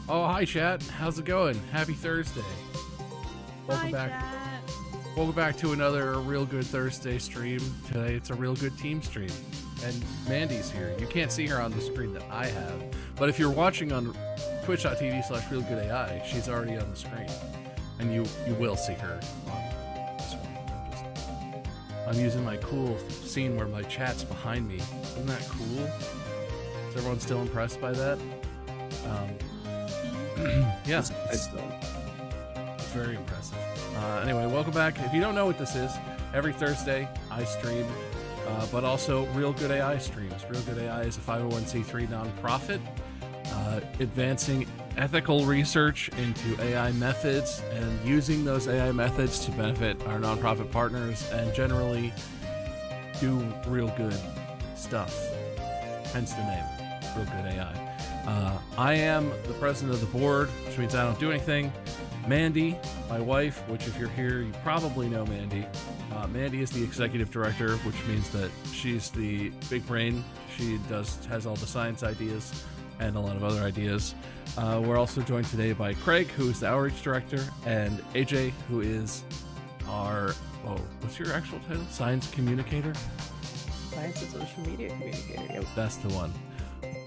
Oh, hi, chat. How's it going? Happy Thursday. Welcome back. Chat. Welcome back to another Real Good Thursday stream. Today, it's a Real Good team stream. And Mandy's here. You can't see her on the screen that I have. But if you're watching on twitch.tv/RealGoodAI, she's already on the screen. And you will see her on this one. I'm using my cool scene where my chat's behind me. Isn't that cool? Is everyone still impressed by that? Yeah, it's very impressive. Anyway, welcome back. If you don't know what this is, every Thursday I stream, but also Real Good AI streams. Real Good AI is a 501c3 nonprofit advancing ethical research into AI methods and using those AI methods to benefit our nonprofit partners and generally do real good stuff. Hence the name, Real Good AI. I am the president of the board, which means I don't do anything. Mandy, my wife, which if you're here, you probably know Mandy. Mandy is the executive director, which means that she's the big brain. She has all the science ideas and a lot of other ideas. We're also joined today by Craig, who is the outreach director, and AJ, who is our, what's your actual title? Science communicator? Science and social media communicator. Yep. That's the one.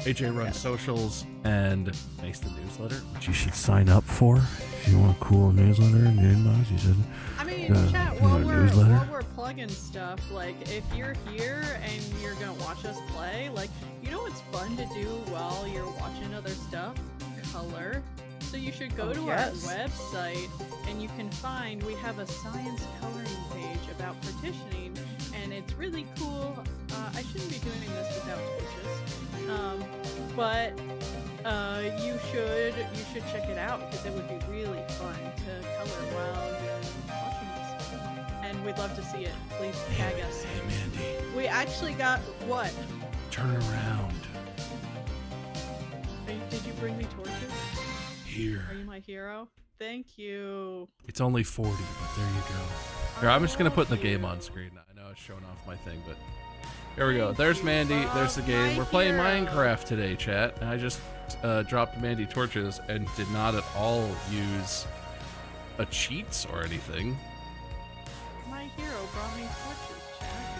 AJ runs socials and makes the newsletter, which you should sign up for if you want a cool newsletter in your inbox. You should. I mean, chat, while we're plugging stuff, like, if you're here and you're gonna watch us play, like, you know what's fun to do while you're watching other stuff? Color. So you should go to our website and you can find, we have a science coloring page about partitioning, and it's really cool. I shouldn't be doing this without torches, but you should check it out because it would be really fun to color while you're watching this. And we'd love to see it. Please tag us. Hey, Mandy. We actually got what? Turn around. Did you bring me torches? Here. Are you my hero? Thank you. It's only 40, but there you go. Here, I'm just gonna put the game on screen. I know I was showing off my thing, but here we go. There's Mandy. There's the game. We're playing Minecraft today, chat. And I just dropped Mandy torches and did not at all use a cheats or anything. My hero brought me torches, chat.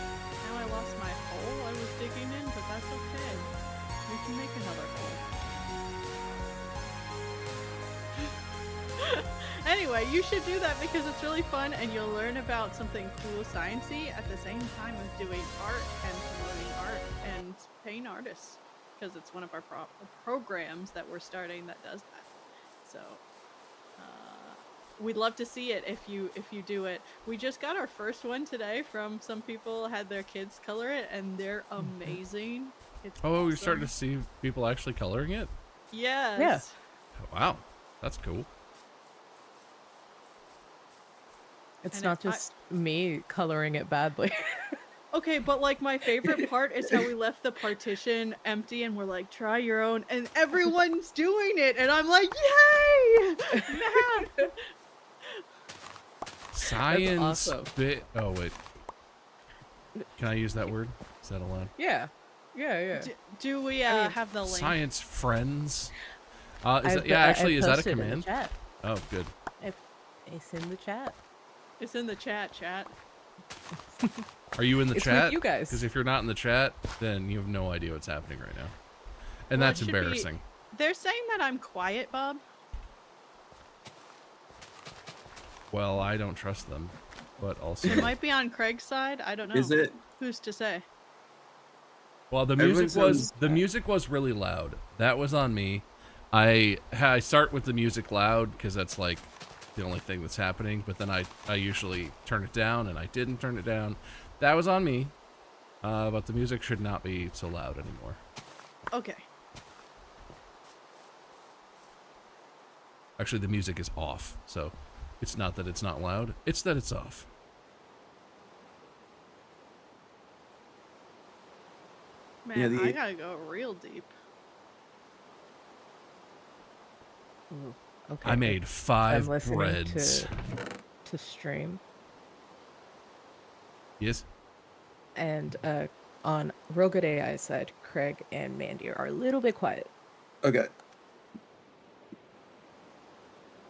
Now I lost my hole I was digging in, but that's okay. We can make another hole. Anyway, you should do that because it's really fun and you'll learn about something cool sciencey at the same time as doing art and promoting art and paying artists, because it's one of our programs that we're starting that does that. So we'd love to see it if you do it. We just got our first one today from some people had their kids color it and they're amazing. It's awesome. You're starting to see people actually coloring it? Yes. Yeah. Wow, that's cool. It's And not just me coloring it badly. Okay, but like my favorite part is how we left the partition empty and we're like, try your own, and everyone's doing it, and I'm like, yay! Math! Science awesome. bit. Oh wait, can I use that word? Is that allowed? Yeah. Do we have the link? Science friends. Is that a command? Chat. Oh, good. It's in the chat. It's in the chat. Are you in the It's chat? with you guys. Because if you're not in the chat, then you have no idea what's happening right now, and Well, that's it should embarrassing. They're saying that I'm quiet, Bob. Well, I don't trust them, but also. It might be on Craig's side. I don't know. Is it? Who's to say? Well, the music was really loud. That was on me. I start with the music loud because that's like the only thing that's happening, but then I usually turn it down, and I didn't turn it down. That was on me, but the music should not be so loud anymore. Okay. Actually, the music is off, so it's not that it's not loud, it's that it's off. Man, I gotta go real deep. Ooh, okay. I made 5 I'm listening breads. to stream. Yes? And on Real Good AI side, Craig and Mandy are a little bit quiet. Okay.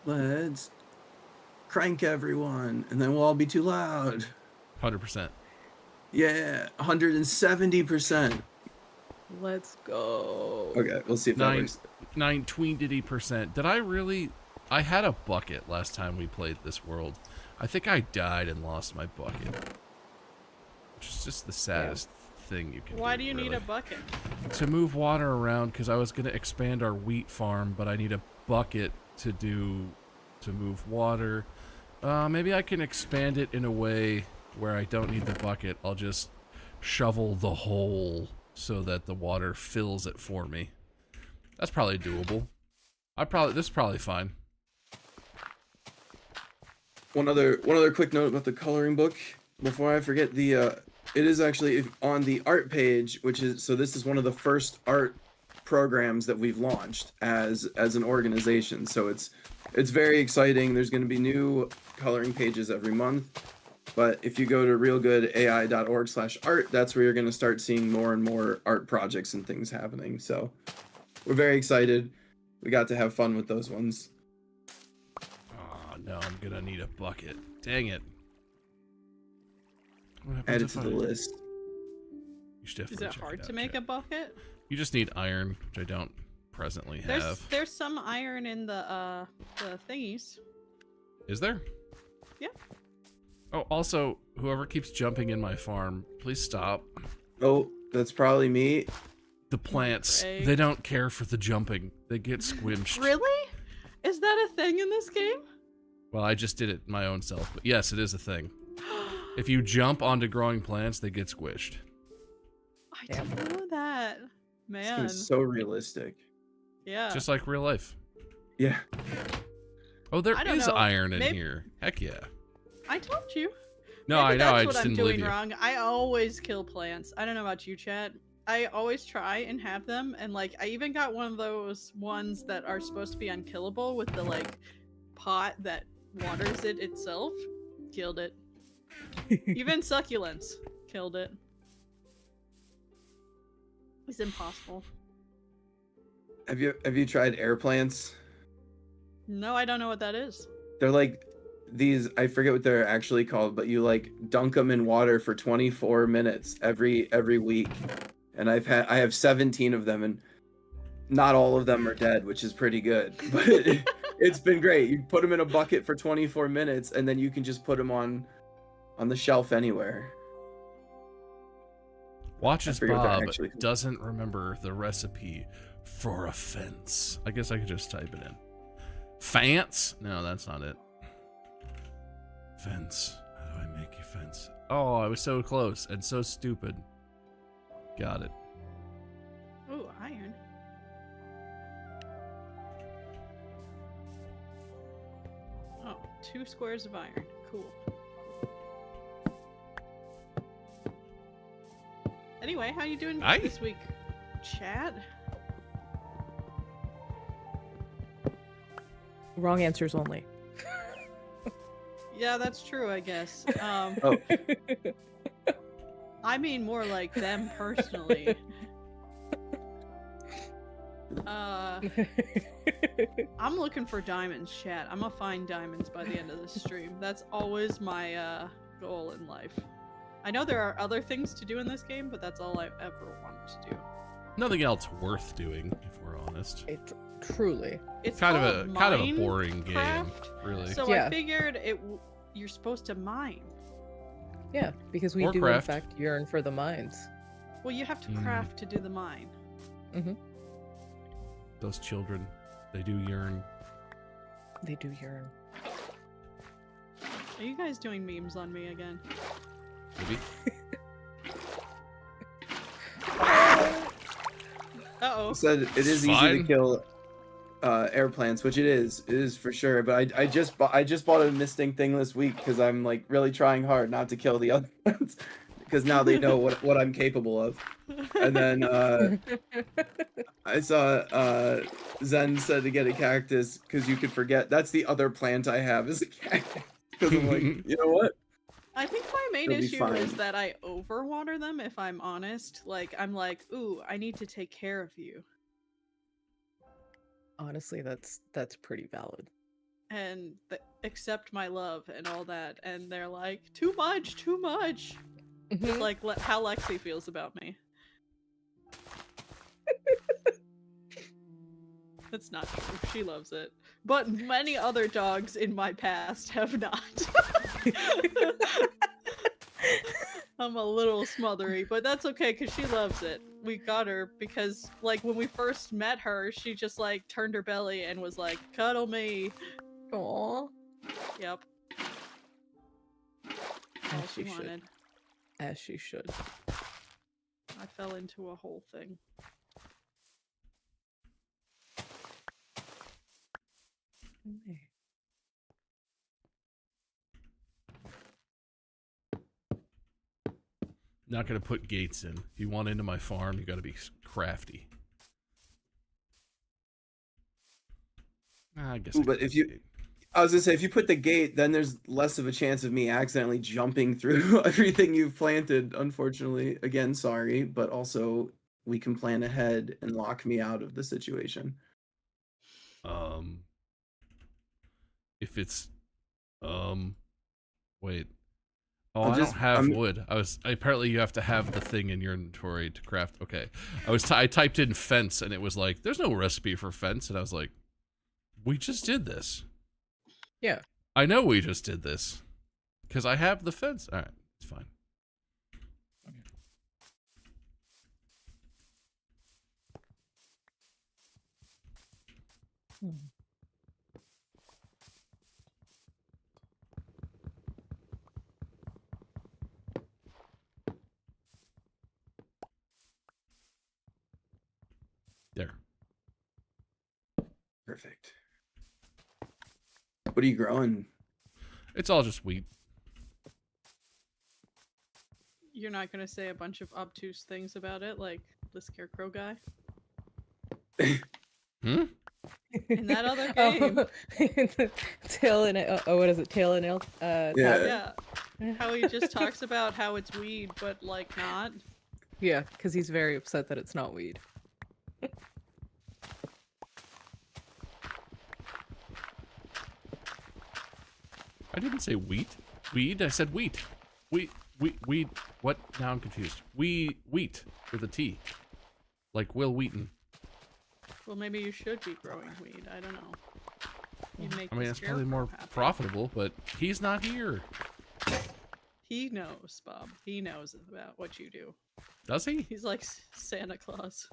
Let's crank everyone, and then we'll all be too loud. 100%. Yeah, 170%. Let's go. Okay, we'll see if that works. 920%. Did I really? I had a bucket last time we played this world. I think I died and lost my bucket. Which is just the saddest thing you can do. Why do you need really. a bucket? To move water around, because I was going to expand our wheat farm, but I need a bucket to move water. Maybe I can expand it in a way where I don't need the bucket. I'll just shovel the hole so that the water fills it for me. That's probably doable. This is probably fine. One other quick note about the coloring book before I forget. It is actually on the art page, which is, so this is one of the first art programs that we've launched as an organization. So it's very exciting. There's going to be new coloring pages every month. But if you go to realgoodai.org/art, that's where you're going to start seeing more and more art projects and things happening. So we're very excited. We got to have fun with those ones. Oh, no, I'm going to need a bucket. Dang it. Add it to the list. You should Is definitely it check hard out, to make chat. a bucket? You just need iron, which I don't presently have. There's some iron in the thingies. Is there? Yeah. Oh, also, whoever keeps jumping in my farm, please stop. Oh, that's probably me. The plants, Craig. they don't care for the jumping. They get squished. Really? Is that a thing in this game? Well, I just did it my own self, but yes, it is a thing. If you jump onto growing plants, they get squished. I didn't know that. Man. It's so realistic. Yeah. Just like real life. Yeah. Oh, there I don't is know. iron in Maybe- here. Heck yeah. I told you. No, Maybe I know. I That's just what I'm didn't believe doing you. wrong. I always kill plants. I don't know about you, Chad. I always try and have them, and like I even got one of those ones that are supposed to be unkillable with the like pot that waters it itself. Killed it. Even succulents killed it. It's impossible. Have you tried air plants? No, I don't know what that is. They're like these, I forget what they're actually called, but you like dunk them in water for 24 minutes every week. And I have 17 of them, and not all of them are dead, which is pretty good. But it's been great. You put them in a bucket for 24 minutes, and then you can just put them on the shelf anywhere. Watches forget what they're Bob actually- doesn't remember the recipe for a fence. I guess I could just type it in. Fence? No, that's not it. Fence. How do I make a fence? Oh, I was so close and so stupid. Got it. Ooh, iron. Oh, 2 squares of iron. Cool. Anyway, how you doing Hi. this week, Chad? Wrong answers only. Yeah, that's true, I guess. Oh, I mean more like them personally. I'm looking for diamonds, Chad. I'm gonna find diamonds by the end of this stream. That's always my goal in life. I know there are other things to do in this game, but that's all I've ever wanted to do. Nothing else worth doing, if we're honest. Truly. It's Kind of called a boring game, Minecraft, really. So Yeah. I figured you're supposed to mine. Yeah, because we Or do craft. in fact yearn for the mines. Well, you have to craft to do the mine. Those children, they do yearn. They do yearn. Are you guys doing memes on me again? Maybe. Uh-oh. said it is easy Fine. to kill air plants, which it is for sure. But I just bought a misting thing this week because I'm like really trying hard not to kill the other ones, because now they know what I'm capable of. And then I saw Zen said to get a cactus because you could forget that's the other plant I have is a cactus. Because I'm like, you know what? I think my main It'll be issue is fine. that I overwater them, if I'm honest. Like, I'm like, ooh, I need to take care of you. Honestly, that's pretty valid. and accept my love and all that, and they're like, too much, too much. Just like how Lexi feels about me. That's not true. She loves it. But many other dogs in my past have not. I'm a little smothery, but that's okay because she loves it. We got her because, like, when we first met her, she just, like, turned her belly and was like, cuddle me. Aww. Yep. All she wanted. As she should. I fell into a whole thing. Not gonna put gates in. If you want into my farm, you gotta be crafty. I guess. Ooh, but if you, I was gonna say, if you put the gate, then there's less of a chance of me accidentally jumping through everything you've planted. Unfortunately, again, sorry, but also we can plan ahead and lock me out of the situation. If it's, wait. Oh, I don't have wood. Apparently you have to have the thing in your inventory to craft. Okay. I typed in fence and it was like, there's no recipe for fence. And I was like, we just did this. Yeah. I know we just did this. Because I have the fence. All right. It's fine. Okay. There. Perfect. What are you growing? It's all just wheat. You're not gonna say a bunch of obtuse things about it, like the scarecrow guy? Hmm? In that other game. Tail and what is it? Tail and nail? Yeah. How he just talks about how it's weed, but like not. Yeah, because he's very upset that it's not weed. I didn't say wheat. Weed? I said wheat. Weed. What? Now I'm confused. Wheat with a T. Like Will Wheaton. Well, maybe you should be growing weed. I don't know. You'd make I mean, it's probably more profitable, but he's not here. He knows, Bob. He knows about what you do. Does he? He's like Santa Claus.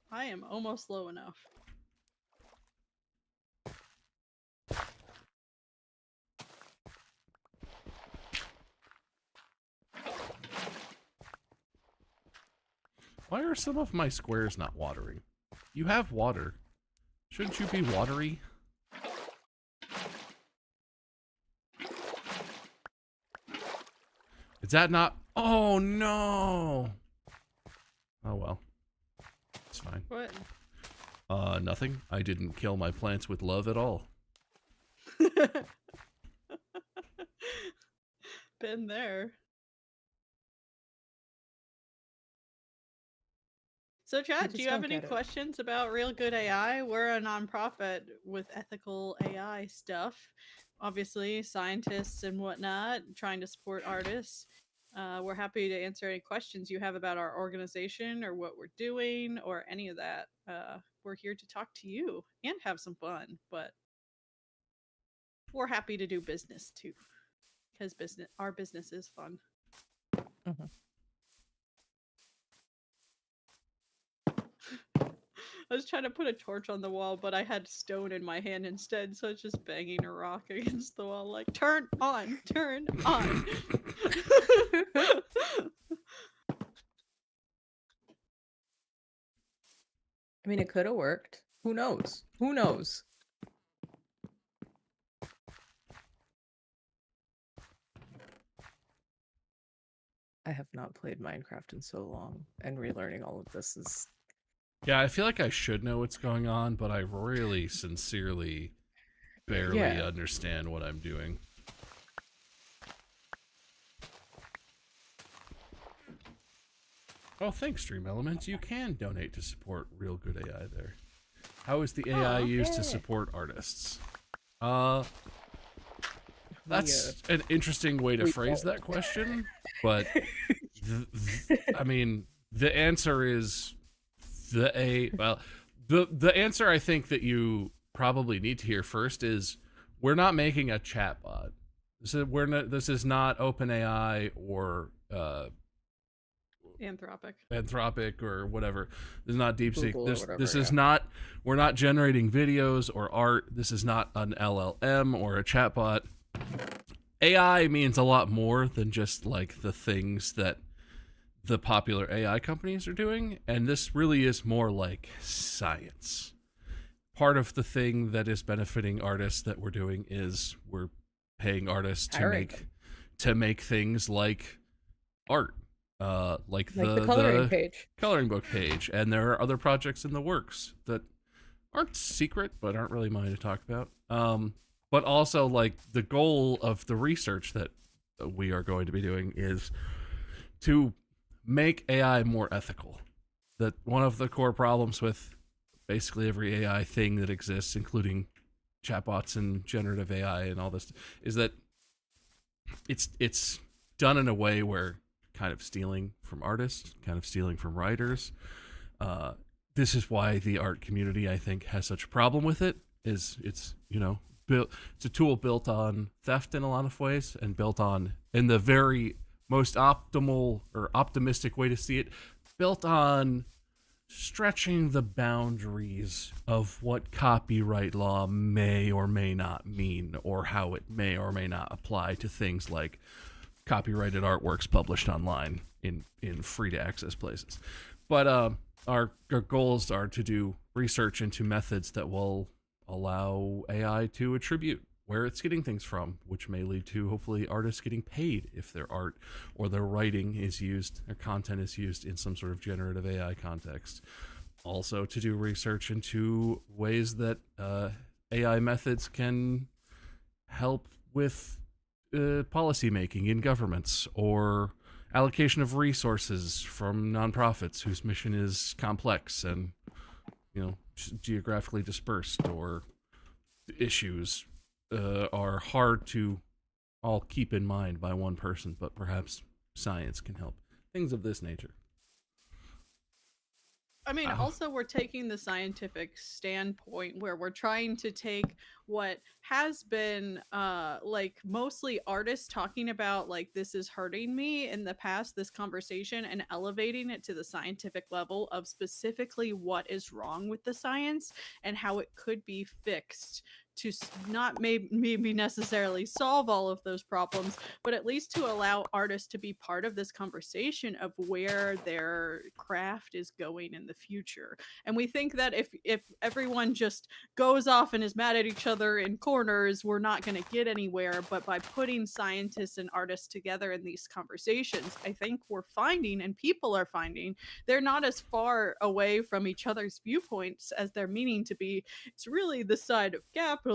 I am almost low enough. Why are some of my squares not watering? You have water. Shouldn't you be watery? Is that not? Oh no! Oh well. It's fine. What? Nothing. I didn't kill my plants with love at all. Been there. So chat, do you have any questions about Real Good AI? We're a nonprofit with ethical AI stuff. Obviously, scientists and whatnot, trying to support artists. We're happy to answer any questions you have about our organization or what we're doing or any of that. We're here to talk to you and have some fun, but we're happy to do business too, because our business is fun. Mm-hmm. I was trying to put a torch on the wall, but I had stone in my hand instead, so it's just banging a rock against the wall like, turn on, turn on. I mean, it could have worked. Who knows? Who knows? I have not played Minecraft in so long, and relearning all of this is... Yeah, I feel like I should know what's going on, but I really sincerely barely understand what I'm doing. Oh, thanks, Stream Elements. You can donate to support Real Good AI there. How is the AI used to support artists? That's an interesting way to phrase that question, but I mean, the answer is the answer I think that you probably need to hear first is we're not making a chatbot. This is not OpenAI or Anthropic or whatever. This is not DeepSeek. This is not. We're not generating videos or art. This is not an LLM or a chatbot. AI means a lot more than just like the things that the popular AI companies are doing, and this really is more like science. Part of the thing that is benefiting artists that we're doing is we're paying artists to make things like art, like the coloring book page, and there are other projects in the works that aren't secret but aren't really mine to talk about. But also, like, the goal of the research that we are going to be doing is to make AI more ethical. That one of the core problems with basically every AI thing that exists, including chatbots and generative AI and all this, is that it's done in a way where kind of stealing from artists, kind of stealing from writers. This is why the art community, I think, has such a problem with it. It's it's a tool built on theft in a lot of ways, and built on, in the very most optimal or optimistic way to see it, built on stretching the boundaries of what copyright law may or may not mean, or how it may or may not apply to things like copyrighted artworks published online in free to access places. But our goals are to do research into methods that will allow AI to attribute where it's getting things from, which may lead to hopefully artists getting paid if their art or their writing is used, their content is used in some sort of generative AI context. Also to do research into ways that AI methods can help with policy making in governments, or allocation of resources from nonprofits whose mission is complex and geographically dispersed, or issues are hard to all keep in mind by one person, but perhaps science can help. Things of this nature. I mean, also we're taking the scientific standpoint where we're trying to take what has been like mostly artists talking about like this is hurting me in the past, this conversation, and elevating it to the scientific level of specifically what is wrong with the science and how it could be fixed to not maybe necessarily solve all of those problems, but at least to allow artists to be part of this conversation of where their craft is going in the future. And we think that if everyone just goes off and is mad at each other in corners, we're not going to get anywhere. But by putting scientists and artists together in these conversations, I think we're finding, and people are finding, they're not as far away from each other's viewpoints as they're meaning to be. It's really the side of capitalism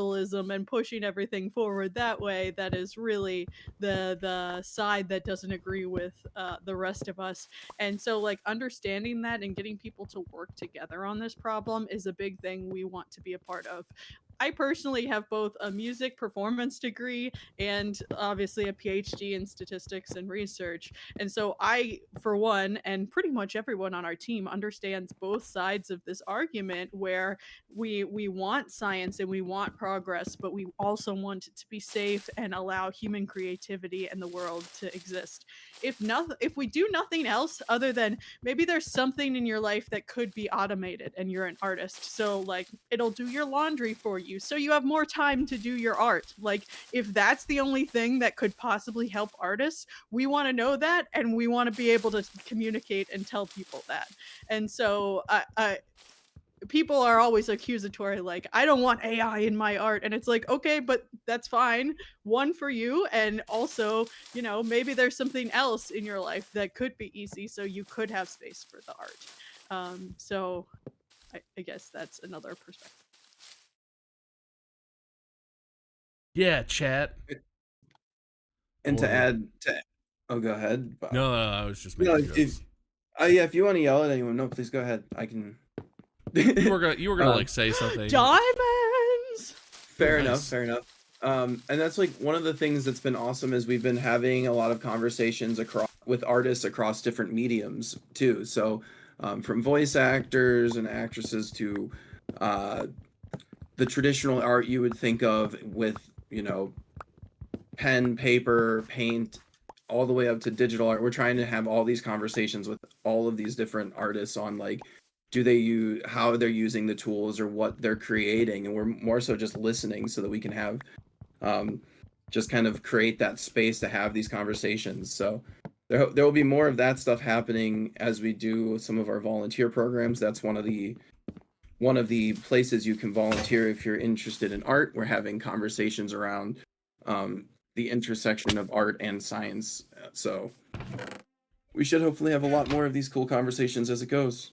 and pushing everything forward that way that is really the side that doesn't agree with the rest of us. And so like understanding that and getting people to work together on this problem is a big thing we want to be a part of. I personally have both a music performance degree and obviously a PhD in statistics and research. And so I, for one, and pretty much everyone on our team understands both sides of this argument where we want science and we want progress, but we also want it to be safe and allow human creativity and the world to exist. If we do nothing else other than maybe there's something in your life that could be automated and you're an artist, so like it'll do your laundry for you so you have more time to do your art. Like if that's the only thing that could possibly help artists, we want to know that, and we want to be able to communicate and tell people that. And so people are always accusatory, like I don't want AI in my art, and it's like, okay, but that's fine, one for you, and also maybe there's something else in your life that could be easy so you could have space for the art. So I guess that's another perspective. Yeah, chat. And to add to, oh, go ahead. No, I was just making jokes. Yeah, if you want to yell at anyone, no, please go ahead. I can. You were gonna Um, like say something. Diamonds. Fair Nice. enough. Fair enough. And that's like one of the things that's been awesome is we've been having a lot of conversations across with artists across different mediums too. So, from voice actors and actresses to the traditional art you would think of with, you know, pen, paper, paint, all the way up to digital art. We're trying to have all these conversations with all of these different artists on like, do they use how they're using the tools or what they're creating, and we're more so just listening so that we can have just kind of create that space to have these conversations. So there will be more of that stuff happening as we do some of our volunteer programs. That's one of the places you can volunteer if you're interested in art. We're having conversations around the intersection of art and science. So we should hopefully have a lot more of these cool conversations as it goes.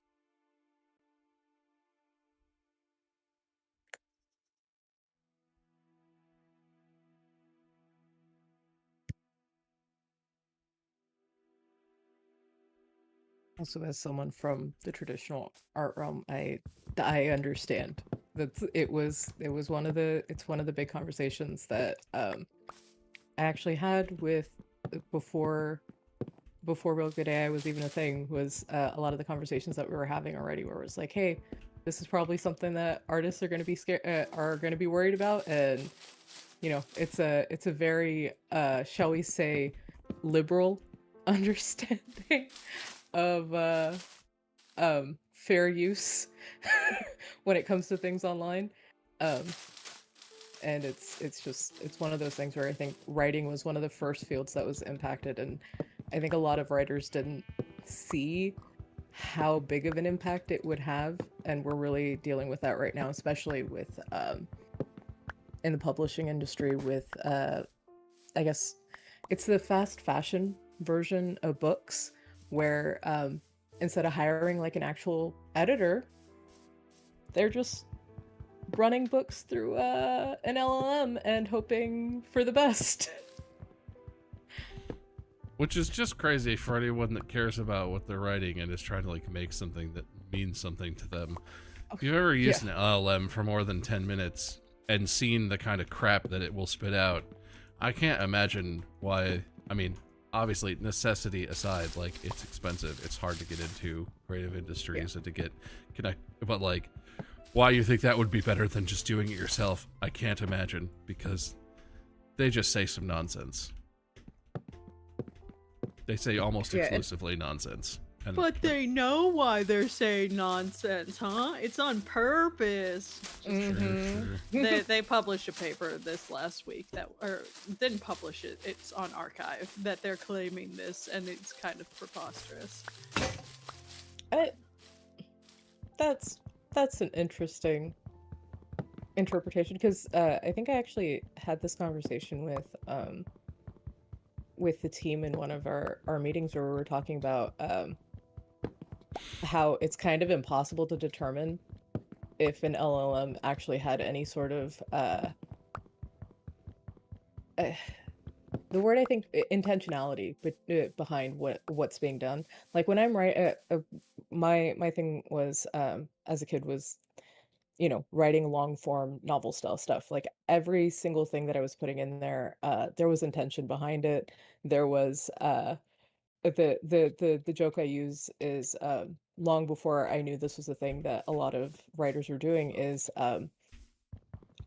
Also, as someone from the traditional art realm, I understand that it's one of the big conversations that I actually had with before Real Good AI was even a thing, was a lot of the conversations that we were having already, where it was like, hey, this is probably something that artists are going to be are going to be worried about, and you know, it's a very shall we say, liberal understanding of fair use when it comes to things online. And it's one of those things where I think writing was one of the first fields that was impacted, and I think a lot of writers didn't see how big of an impact it would have, and we're really dealing with that right now, especially with in the publishing industry with I guess it's the fast fashion version of books, where instead of hiring like an actual editor, they're just running books through an LLM and hoping for the best. Which is just crazy for anyone that cares about what they're writing and is trying to like make something that means something to them. If you've ever used an LLM for more than 10 minutes and seen the kind of crap that it will spit out, I can't imagine why. I mean, obviously, necessity aside, like, it's expensive. It's hard to get into creative industries and to get connect. But like, why you think that would be better than just doing it yourself, I can't imagine, because they just say some nonsense. They say almost exclusively nonsense. And but they know why they're saying nonsense, huh? It's on purpose. They published a paper this last week that, or didn't publish it, it's on archive, that they're claiming this, and it's kind of preposterous. That's an interesting interpretation, because I think I actually had this conversation with the team in one of our meetings, where we were talking about how it's kind of impossible to determine if an LLM actually had any sort of the word, I think, intentionality, but behind what's being done. Like when I'm my thing was as a kid was, you know, writing long form novel style stuff. Like every single thing that I was putting in there, there was intention behind it. There was the joke I use is, long before I knew this was a thing that a lot of writers were doing, is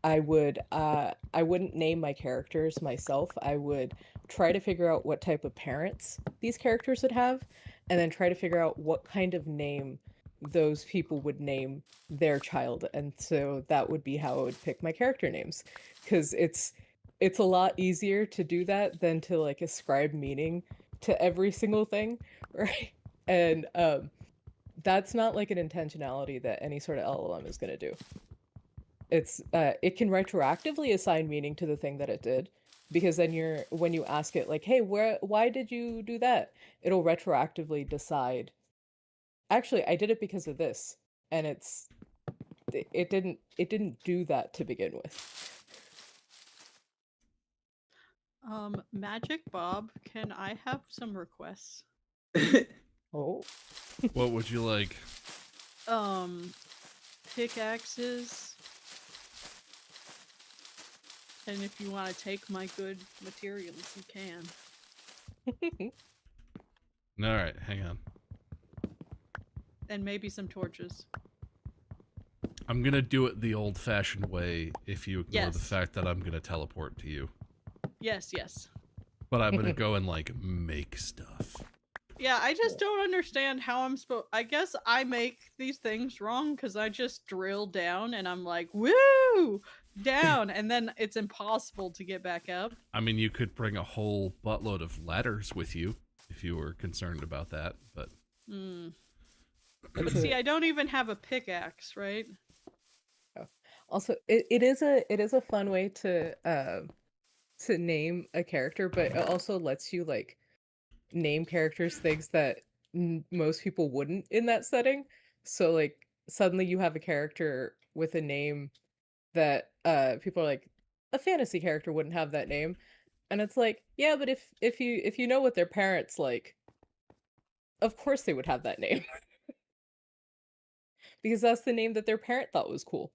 I wouldn't name my characters myself. I would try to figure out what type of parents these characters would have, and then try to figure out what kind of name those people would name their child. And so that would be how I would pick my character names, because it's a lot easier to do that than to like ascribe meaning to every single thing, right? And that's not like an intentionality that any sort of LLM is going to do. It's it can retroactively assign meaning to the thing that it did, because then when you ask it like, hey, why did you do that, it'll retroactively decide, actually I did it because of this, and it didn't do that to begin with. Magic Bob, can I have some requests? Oh. What would you like? Pickaxes. And if you want to take my good materials, you can. All right, hang on. And maybe some torches. I'm gonna do it the old-fashioned way if you ignore the Yes. fact that I'm gonna teleport to you. Yes, yes. But I'm gonna go and, like, make stuff. Yeah, I just don't understand how I'm supposed... I guess I make these things wrong because I just drill down and I'm like, woo! Down! And then it's impossible to get back up. I mean, you could bring a whole buttload of ladders with you if you were concerned about that, but... But see, I don't even have a pickaxe, right? Oh. Also, it is a fun way to name a character, but it also lets you like name characters things that most people wouldn't in that setting. So like suddenly you have a character with a name that people are like, a fantasy character wouldn't have that name, and it's like, yeah, but if you know what their parents like, of course they would have that name. Because that's the name that their parent thought was cool.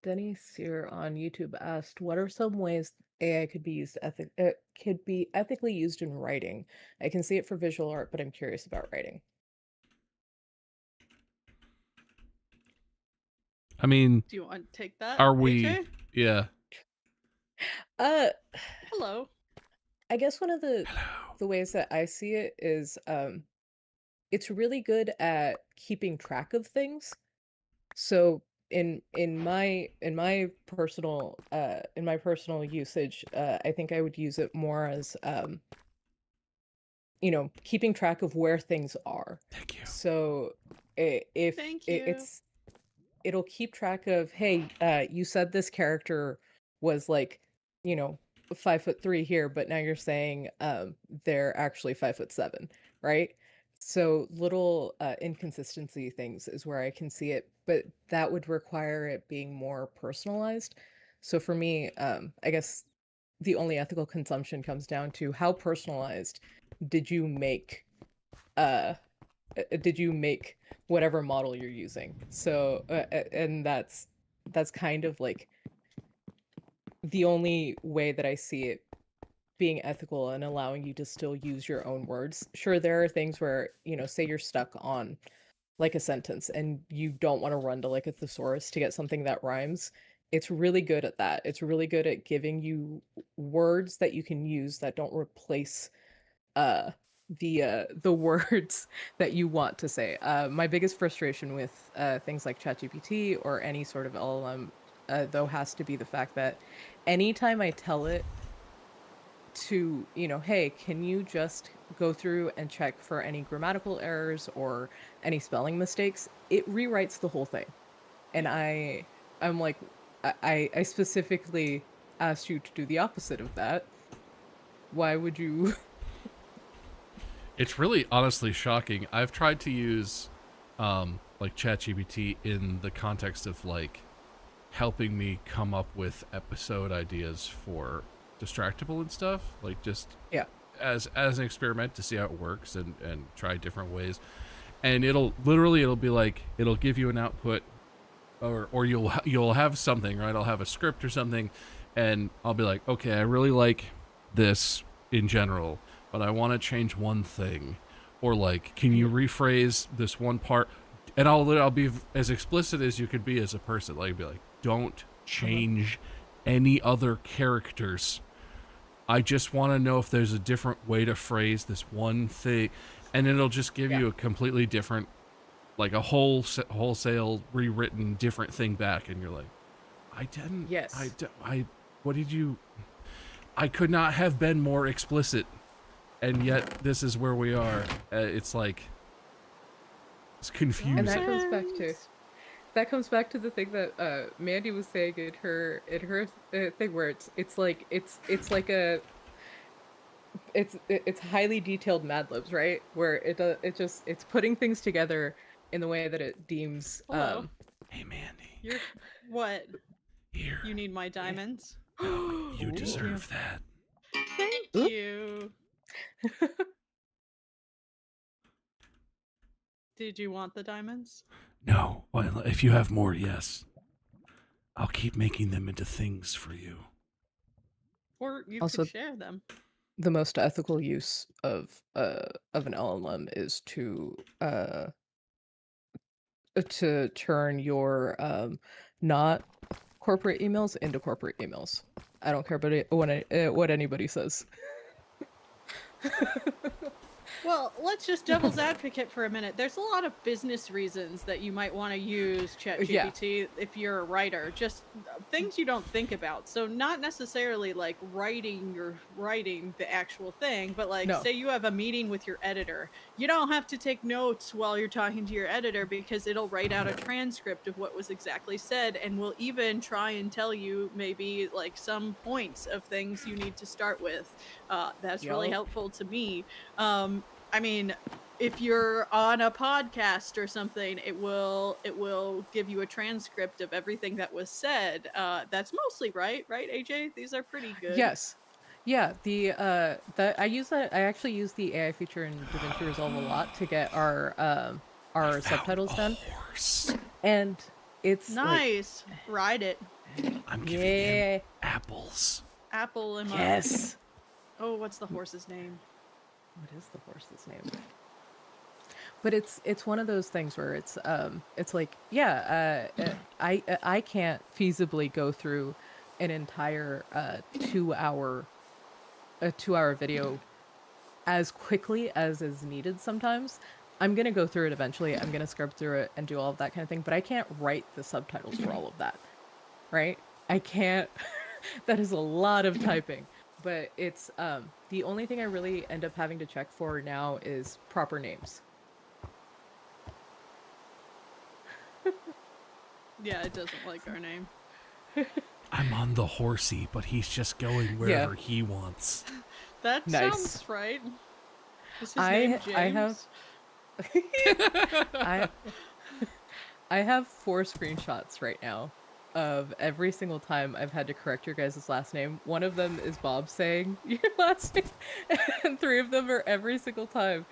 Denny Sear on YouTube asked, "What are some ways AI could be ethically used in writing? I can see it for visual art, but I'm curious about writing." I mean... Do you want to take that? Are we... AJ? Yeah. Hello. I guess one of the ways that I see it is it's really good at keeping track of things. So in my personal usage, I think I would use it more as keeping track of where things are. Thank you. So Thank you. it'll keep track of, hey, you said this character was like, 5'3" here, but now you're saying they're actually 5'7", right? So little inconsistency things is where I can see it, but that would require it being more personalized. So for me, I guess the only ethical consumption comes down to how personalized did you make whatever model you're using. So and that's kind of like the only way that I see it being ethical and allowing you to still use your own words. Sure, there are things where, say you're stuck on like a sentence and you don't want to run to like a thesaurus to get something that rhymes. It's really good at that. It's really good at giving you words that you can use that don't replace the words that you want to say. My biggest frustration with things like ChatGPT or any sort of LLM, though, has to be the fact that anytime I tell it to, hey, can you just go through and check for any grammatical errors or any spelling mistakes, it rewrites the whole thing. And I'm like, I specifically asked you to do the opposite of that. Why would you? It's really honestly shocking. I've tried to use like ChatGPT in the context of like helping me come up with episode ideas for Distractable and stuff, like just as an experiment to see how it works and try different ways. And it'll be like, it'll give you an output, or you'll have something, right? I'll have a script or something, and I'll be like, okay, I really like this in general, but I want to change one thing, or like, can you rephrase this one part? And I'll be as explicit as you could be as a person. Like, be like, don't change any other characters. I just want to know if there's a different way to phrase this one thing, and it'll just give you a completely different, like a wholesale rewritten different thing back, and you're like, I didn't. Yes. What did you? I could not have been more explicit, and yet this is where we are. It's like, it's confusing. And that comes back to the thing that Mandy was saying in her thing, where it's highly detailed Mad Libs, right? Where it's putting things together in the way that it deems. Hey, Mandy. You're what? Here. You need my diamonds? No, you deserve that. Thank you. Did you want the diamonds? No, well, if you have more, yes. I'll keep making them into things for you. Or you Also, could share them. the most ethical use of an LLM is to turn your not corporate emails into corporate emails. I don't care about what anybody says. Well, let's just devil's advocate for a minute. There's a lot of business reasons that you might want to use ChatGPT if you're a writer. Just things you don't think about. So not necessarily like writing the actual thing, but like No. say you have a meeting with your editor. You don't have to take notes while you're talking to your editor because it'll write out a transcript of what was exactly said and will even try and tell you maybe like some points of things you need to start with. That's really helpful to me. I mean, if you're on a podcast or something, it will give you a transcript of everything that was said. That's mostly right, AJ? These are pretty good. Yes. Yeah, I actually use the AI feature in DaVinci Resolve a lot to get our subtitles done. And it's nice. Like, ride it. I'm giving him apples. Apple and yes. Oh, what's the horse's name? What is the horse's name? But it's one of those things where it's like I can't feasibly go through an entire 2-hour video as quickly as is needed sometimes. I'm gonna go through it eventually. I'm gonna scrub through it and do all of that kind of thing, but I can't write the subtitles for all of that. Right? I can't. That is a lot of typing. But it's the only thing I really end up having to check for now is proper names. Yeah, it doesn't like our name. I'm on the horsey, but he's just going wherever he wants. That sounds right. Is his name James? I have 4 screenshots right now of every single time I've had to correct your guys' last name. One of them is Bob saying your last name, and 3 of them are every single time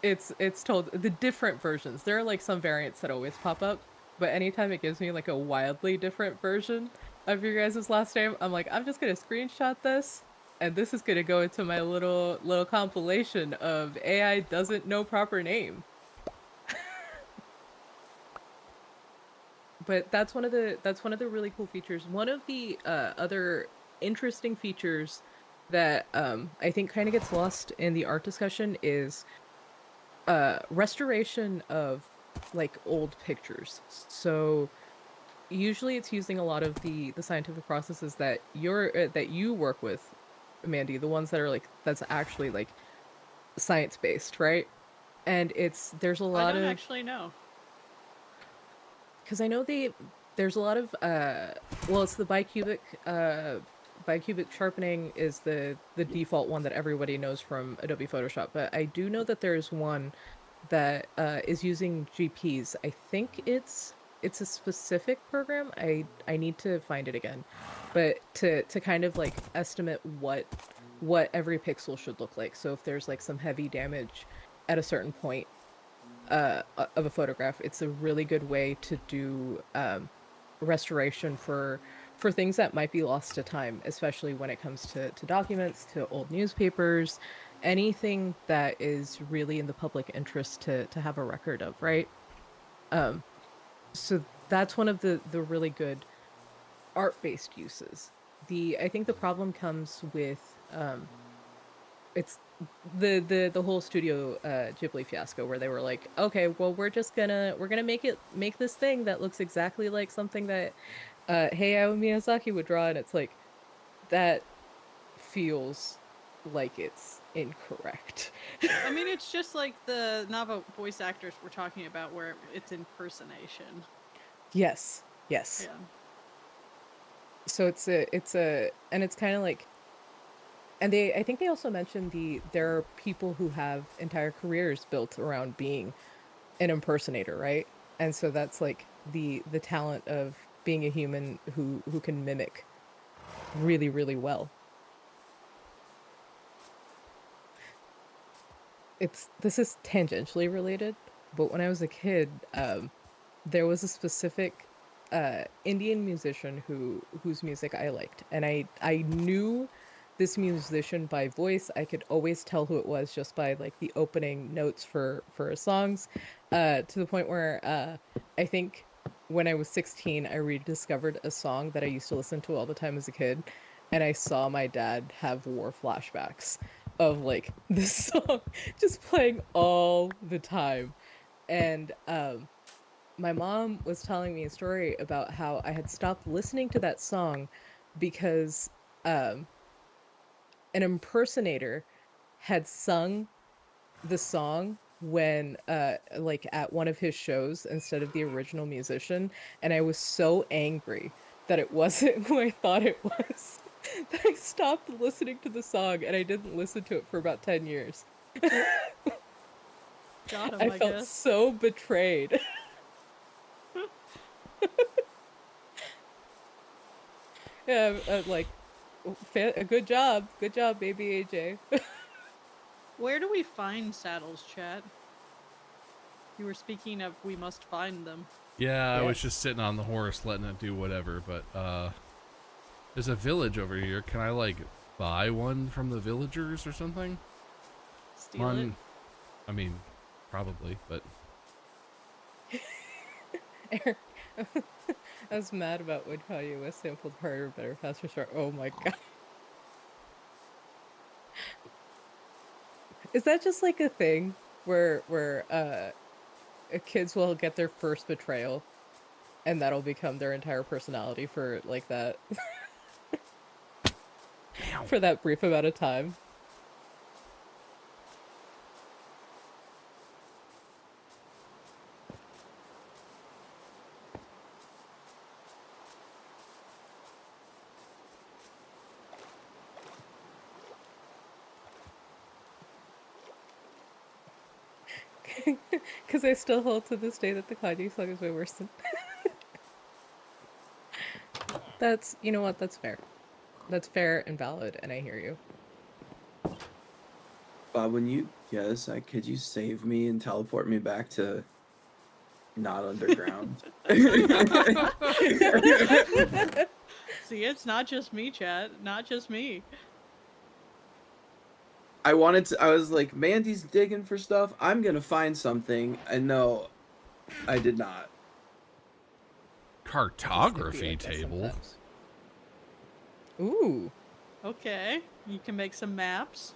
it's told the different versions. There are like some variants that always pop up, but anytime it gives me like a wildly different version of your guys' last name, I'm like, I'm just gonna screenshot this, and this is gonna go into my little compilation of AI doesn't know proper name. But that's one of the really cool features. One of the other interesting features that I think kind of gets lost in the art discussion is restoration of like old pictures. So usually it's using a lot of the scientific processes that you work with, Mandy, the ones that are like that's actually like science based, right? And there's a lot of. I don't actually know. Because I know there's a lot of it's the bicubic sharpening is the default one that everybody knows from Adobe Photoshop, but I do know that there's one that is using GPs. I think it's a specific program. I need to find it again, but to kind of like estimate what every pixel should look like. So if there's like some heavy damage at a certain point of a photograph, it's a really good way to do restoration for things that might be lost to time, especially when it comes to documents, to old newspapers, anything that is really in the public interest to have a record of, right? So that's one of the really good art-based uses. I think the problem comes with it's the whole Studio Ghibli fiasco, where they were like, okay, well, we're gonna make this thing that looks exactly like something that Hayao Miyazaki would draw, and it's like that feels like it's incorrect. I mean, it's just like the novel voice actors we're talking about, where it's impersonation. Yes. Yeah. So it's and it's kind of like. And I think they also mentioned there are people who have entire careers built around being an impersonator, right? And so that's like the talent of being a human who can mimic really, really well. This is tangentially related, but when I was a kid, there was a specific Indian musician whose music I liked, and I knew this musician by voice. I could always tell who it was just by like the opening notes for his songs, to the point where I think when I was 16, I rediscovered a song that I used to listen to all the time as a kid, and I saw my dad have war flashbacks of like this song just playing all the time. And my mom was telling me a story about how I had stopped listening to that song because an impersonator had sung the song when like at one of his shows instead of the original musician, and I was so angry that it wasn't who I thought it was that I stopped listening to the song, and I didn't listen to it for about 10 years. Got him, I felt guess. so betrayed. Yeah, like, a good job, baby AJ. Where do we find saddles, chat? You were speaking of we must find them. Yeah, I was Yes. just sitting on the horse letting it do whatever, but there's a village over here. Can I like buy one from the villagers or something? Steal it. I mean, probably, but Eric, I was mad about when Kanye West sampled harder, better, faster, stronger. Oh my god. Is that just like a thing where kids will get their first betrayal and that'll become their entire personality for like that for that brief amount of time? Because I still hold to this day that the Kanye song is way worse than. That's, you know what, that's fair. That's fair and valid, and I hear you. Bob, when you guess, could you save me and teleport me back to not underground? See, it's not just me, chat. Not just me. I was like, Mandy's digging for stuff. I'm gonna find something. And no, I did not. cartography table. Ooh. Okay, you can make some maps.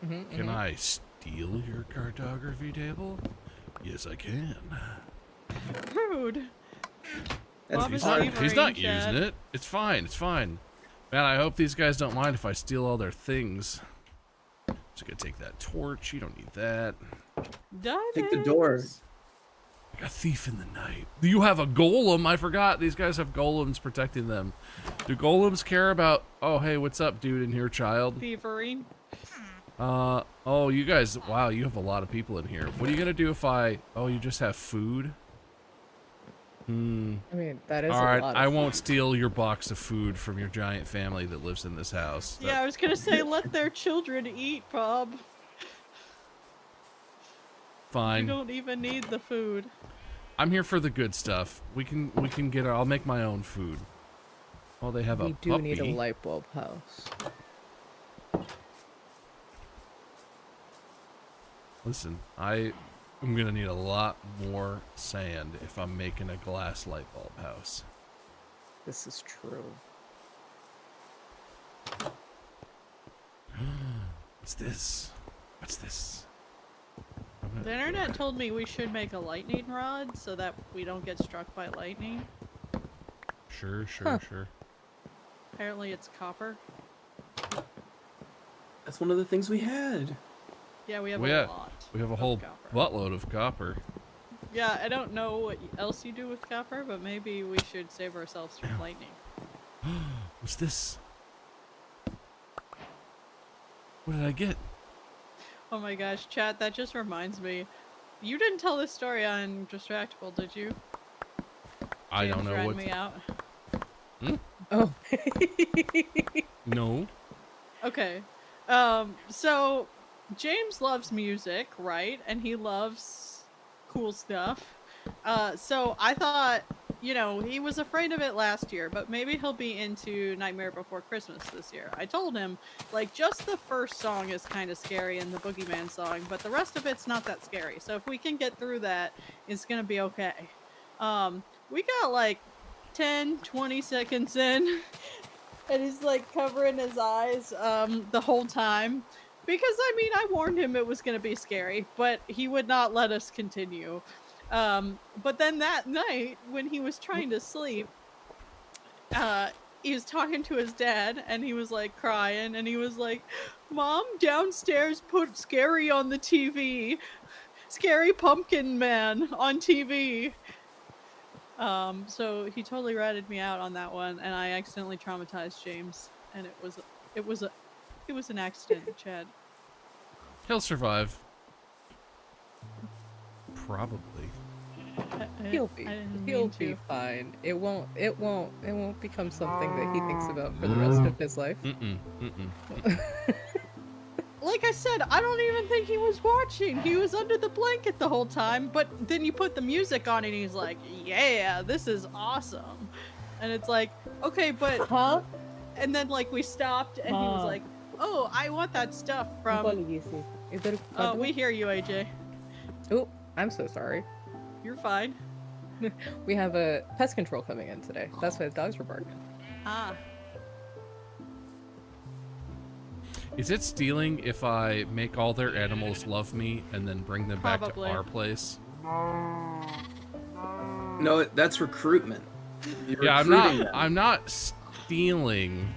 Can I steal your cartography table? Yes, I can. Rude. That's Bob is hard. leaving. He's not Chad. using it. It's fine. It's fine. Man, I hope these guys don't mind if I steal all their things. Just gonna take that torch. You don't need that. Diamonds. Take the door. Like a thief in the night. You have a golem. I forgot. These guys have golems protecting them. Do golems care about? Oh, hey, what's up, dude? In here, child. Beavering. Oh, you guys. Wow, you have a lot of people in here. What are you gonna do if I? Oh, you just have food. I mean, that is All a right, lot of I won't steal your box of food from your giant family that lives in this house. Yeah, I was gonna say let their children eat, Bob. You Fine. don't even need the food. I'm here for the good stuff. We can get it. I'll make my own food. Oh, they have a We do puppy. need a light bulb house. Listen, I am gonna need a lot more sand if I'm making a glass light bulb house. This is true. What's this? What's this? The internet told me we should make a lightning rod so that we don't get struck by lightning. Sure. Apparently it's copper. That's one of the things we had. Yeah, we have Well, a yeah, lot. we have a of whole copper. buttload of copper. Yeah, I don't know what else you do with copper, but maybe we should save ourselves from lightning. What's this? What did I get? Oh my gosh, chat, that just reminds me. You didn't tell this story on Distractable, did you? I don't James know ran what. me out. Oh. No. Okay. So James loves music, right? And he loves cool stuff. So I thought, you know, he was afraid of it last year, but maybe he'll be into Nightmare Before Christmas this year. I told him, like, just the first song is kind of scary and the Boogeyman song, but the rest of it's not that scary. So if we can get through that, it's gonna be okay. We got like 10, 20 seconds in. And he's like covering his eyes the whole time. Because I mean, I warned him it was going to be scary, but he would not let us continue. But then that night, when he was trying to sleep, he was talking to his dad and he was like crying and he was like, Mom, downstairs put Scary on the TV. Scary Pumpkin Man on TV. So he totally ratted me out on that one, and I accidentally traumatized James, and it was an accident, Chad. He'll survive. Probably. He'll be fine. It won't become something that he thinks about for the rest of his life. Like I said, I don't even think he was watching. He was under the blanket the whole time, but then you put the music on and he's like, yeah, this is awesome. And it's like, okay, but... Huh? And then, like, we stopped and he was like, oh, I want that stuff from... Oh, we hear you, AJ. Oh, I'm so sorry. You're fine. We have a pest control coming in today. That's why the dogs were barking. Ah. Is it stealing if I make all their animals love me and then bring them back to our place? No, that's recruitment. Yeah, I'm not stealing.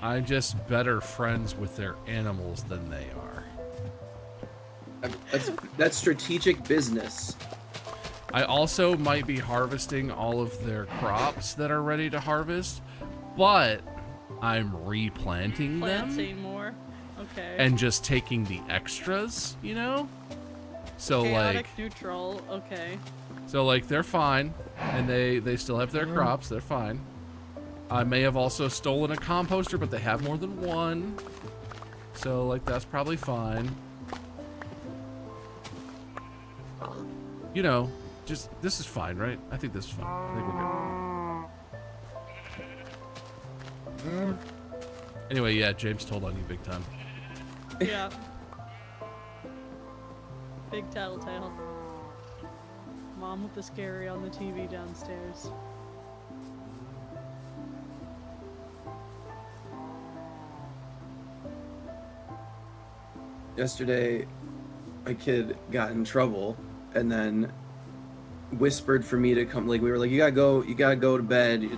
I'm just better friends with their animals than they are. That's strategic business. I also might be harvesting all of their crops that are ready to harvest, but I'm replanting them. Planting more. Okay. And just taking the extras, you know? So Chaotic like neutral, okay. So like they're fine and they still have their crops, they're fine. I may have also stolen a composter, but they have more than one. So like that's probably fine. You know, just this is fine, right? I think this is fine. I think we're good. Anyway, yeah, James told on you big time. Yeah. Big tattletale. Mom with the Scary on the TV downstairs. Yesterday, my kid got in trouble and then whispered for me to come. Like we were like, you gotta go to bed.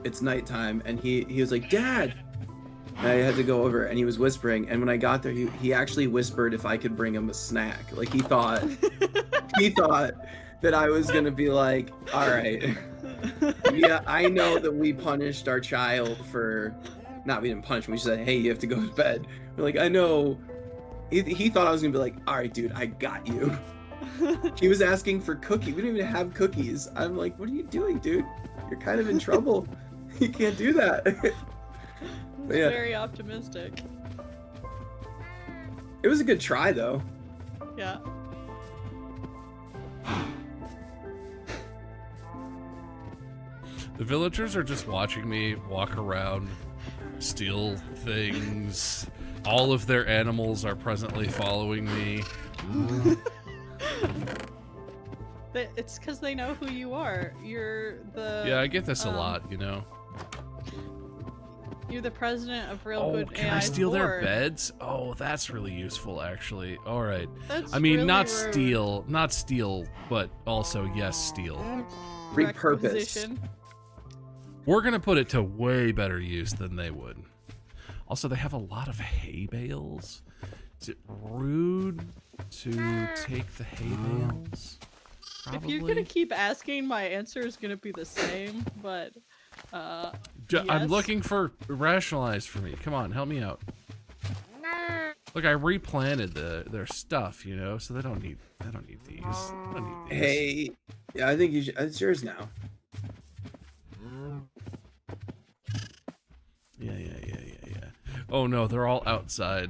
It's nighttime. And he was like, Dad. And I had to go over and he was whispering. And when I got there, he actually whispered if I could bring him a snack. Like he thought that I was gonna be like, all right, yeah, I know that we punished our child for, we didn't punish him. We just said, hey, you have to go to bed. We're like, I know. He thought I was gonna be like, all right, dude, I got you. He was asking for cookies. We didn't even have cookies. I'm like, what are you doing, dude? You're kind of in trouble. You can't do that. But yeah, very optimistic. it was a good try, though. Yeah. The villagers are just watching me walk around, steal things. All of their animals are presently following me. It's because they know who you are. You're the... Yeah, I get this a lot, you know. You're the president of Real Good AI. Can I steal board. their beds? Oh, that's really useful, actually. All right. That's I mean, really not rude. steal, but also, yes, steal. Repurpose. Requisition. We're going to put it to way better use than they would. Also, they have a lot of hay bales. Is it rude to take the hay bales? Probably. If you're going to keep asking, my answer is going to be the same, but... I'm yes. looking for rationalize for me. Come on, help me out. Look, I replanted their stuff, you know, so they don't need these. They don't need these. Hey, yeah, I think it's yours now. Yeah. Oh no, they're all outside.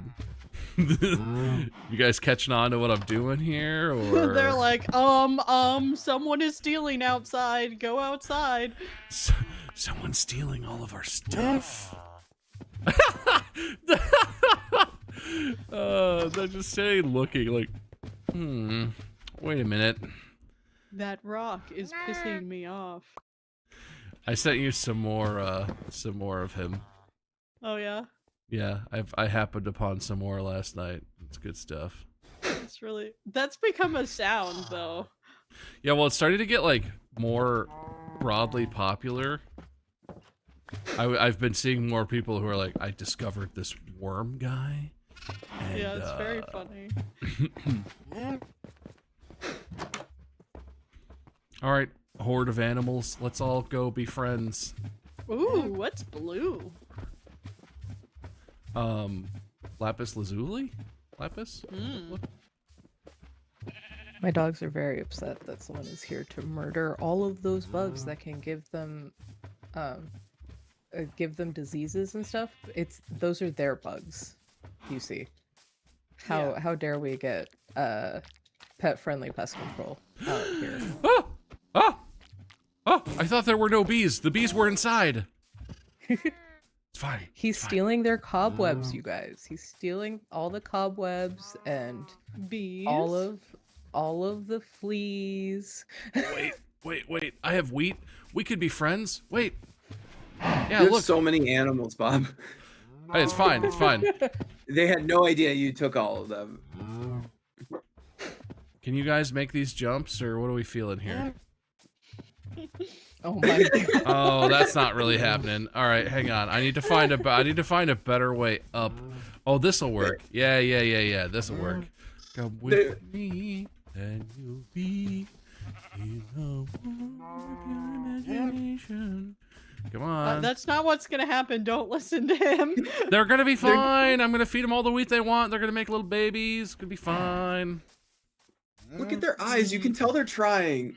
You guys catching on to what I'm doing here, or They're like, someone is stealing outside. Go outside. Someone's stealing all of our stuff. They're just saying, looking like, wait a minute. That rock is pissing me off. I sent you some more of him. Oh yeah? Yeah, I happened upon some more last night. It's good stuff. That's become a sound though. Yeah, well, it's starting to get like more broadly popular. I've been seeing more people who are like, I discovered this worm guy. And, yeah, it's very funny. All right, horde of animals, let's all go be friends. Ooh, what's blue? Lapis lazuli? Lapis? My dogs are very upset that someone is here to murder all of those bugs that can give them diseases and stuff. Those are their bugs, you see. How dare we get pet-friendly pest control out here? Oh! I thought there were no bees. The bees were inside. It's fine. He's stealing their cobwebs, you guys. He's stealing all the cobwebs and Bees? all of the fleas. Wait. I have wheat. We could be friends. Wait. Yeah, There's look. so many animals, Bob. Hey, it's fine. They had no idea you took all of them. Can you guys make these jumps, or what are we feeling here? Oh my god. Oh, that's not really happening. All right, hang on. I need to find a better way up. Oh, this'll work. Yeah. This'll work. Come with me, and you'll be in a world of your imagination. Come on. That's not what's gonna happen. Don't listen to him. They're gonna be fine. I'm gonna feed them all the wheat they want. They're gonna make little babies. It's gonna be fine. Look at their eyes. You can tell they're trying.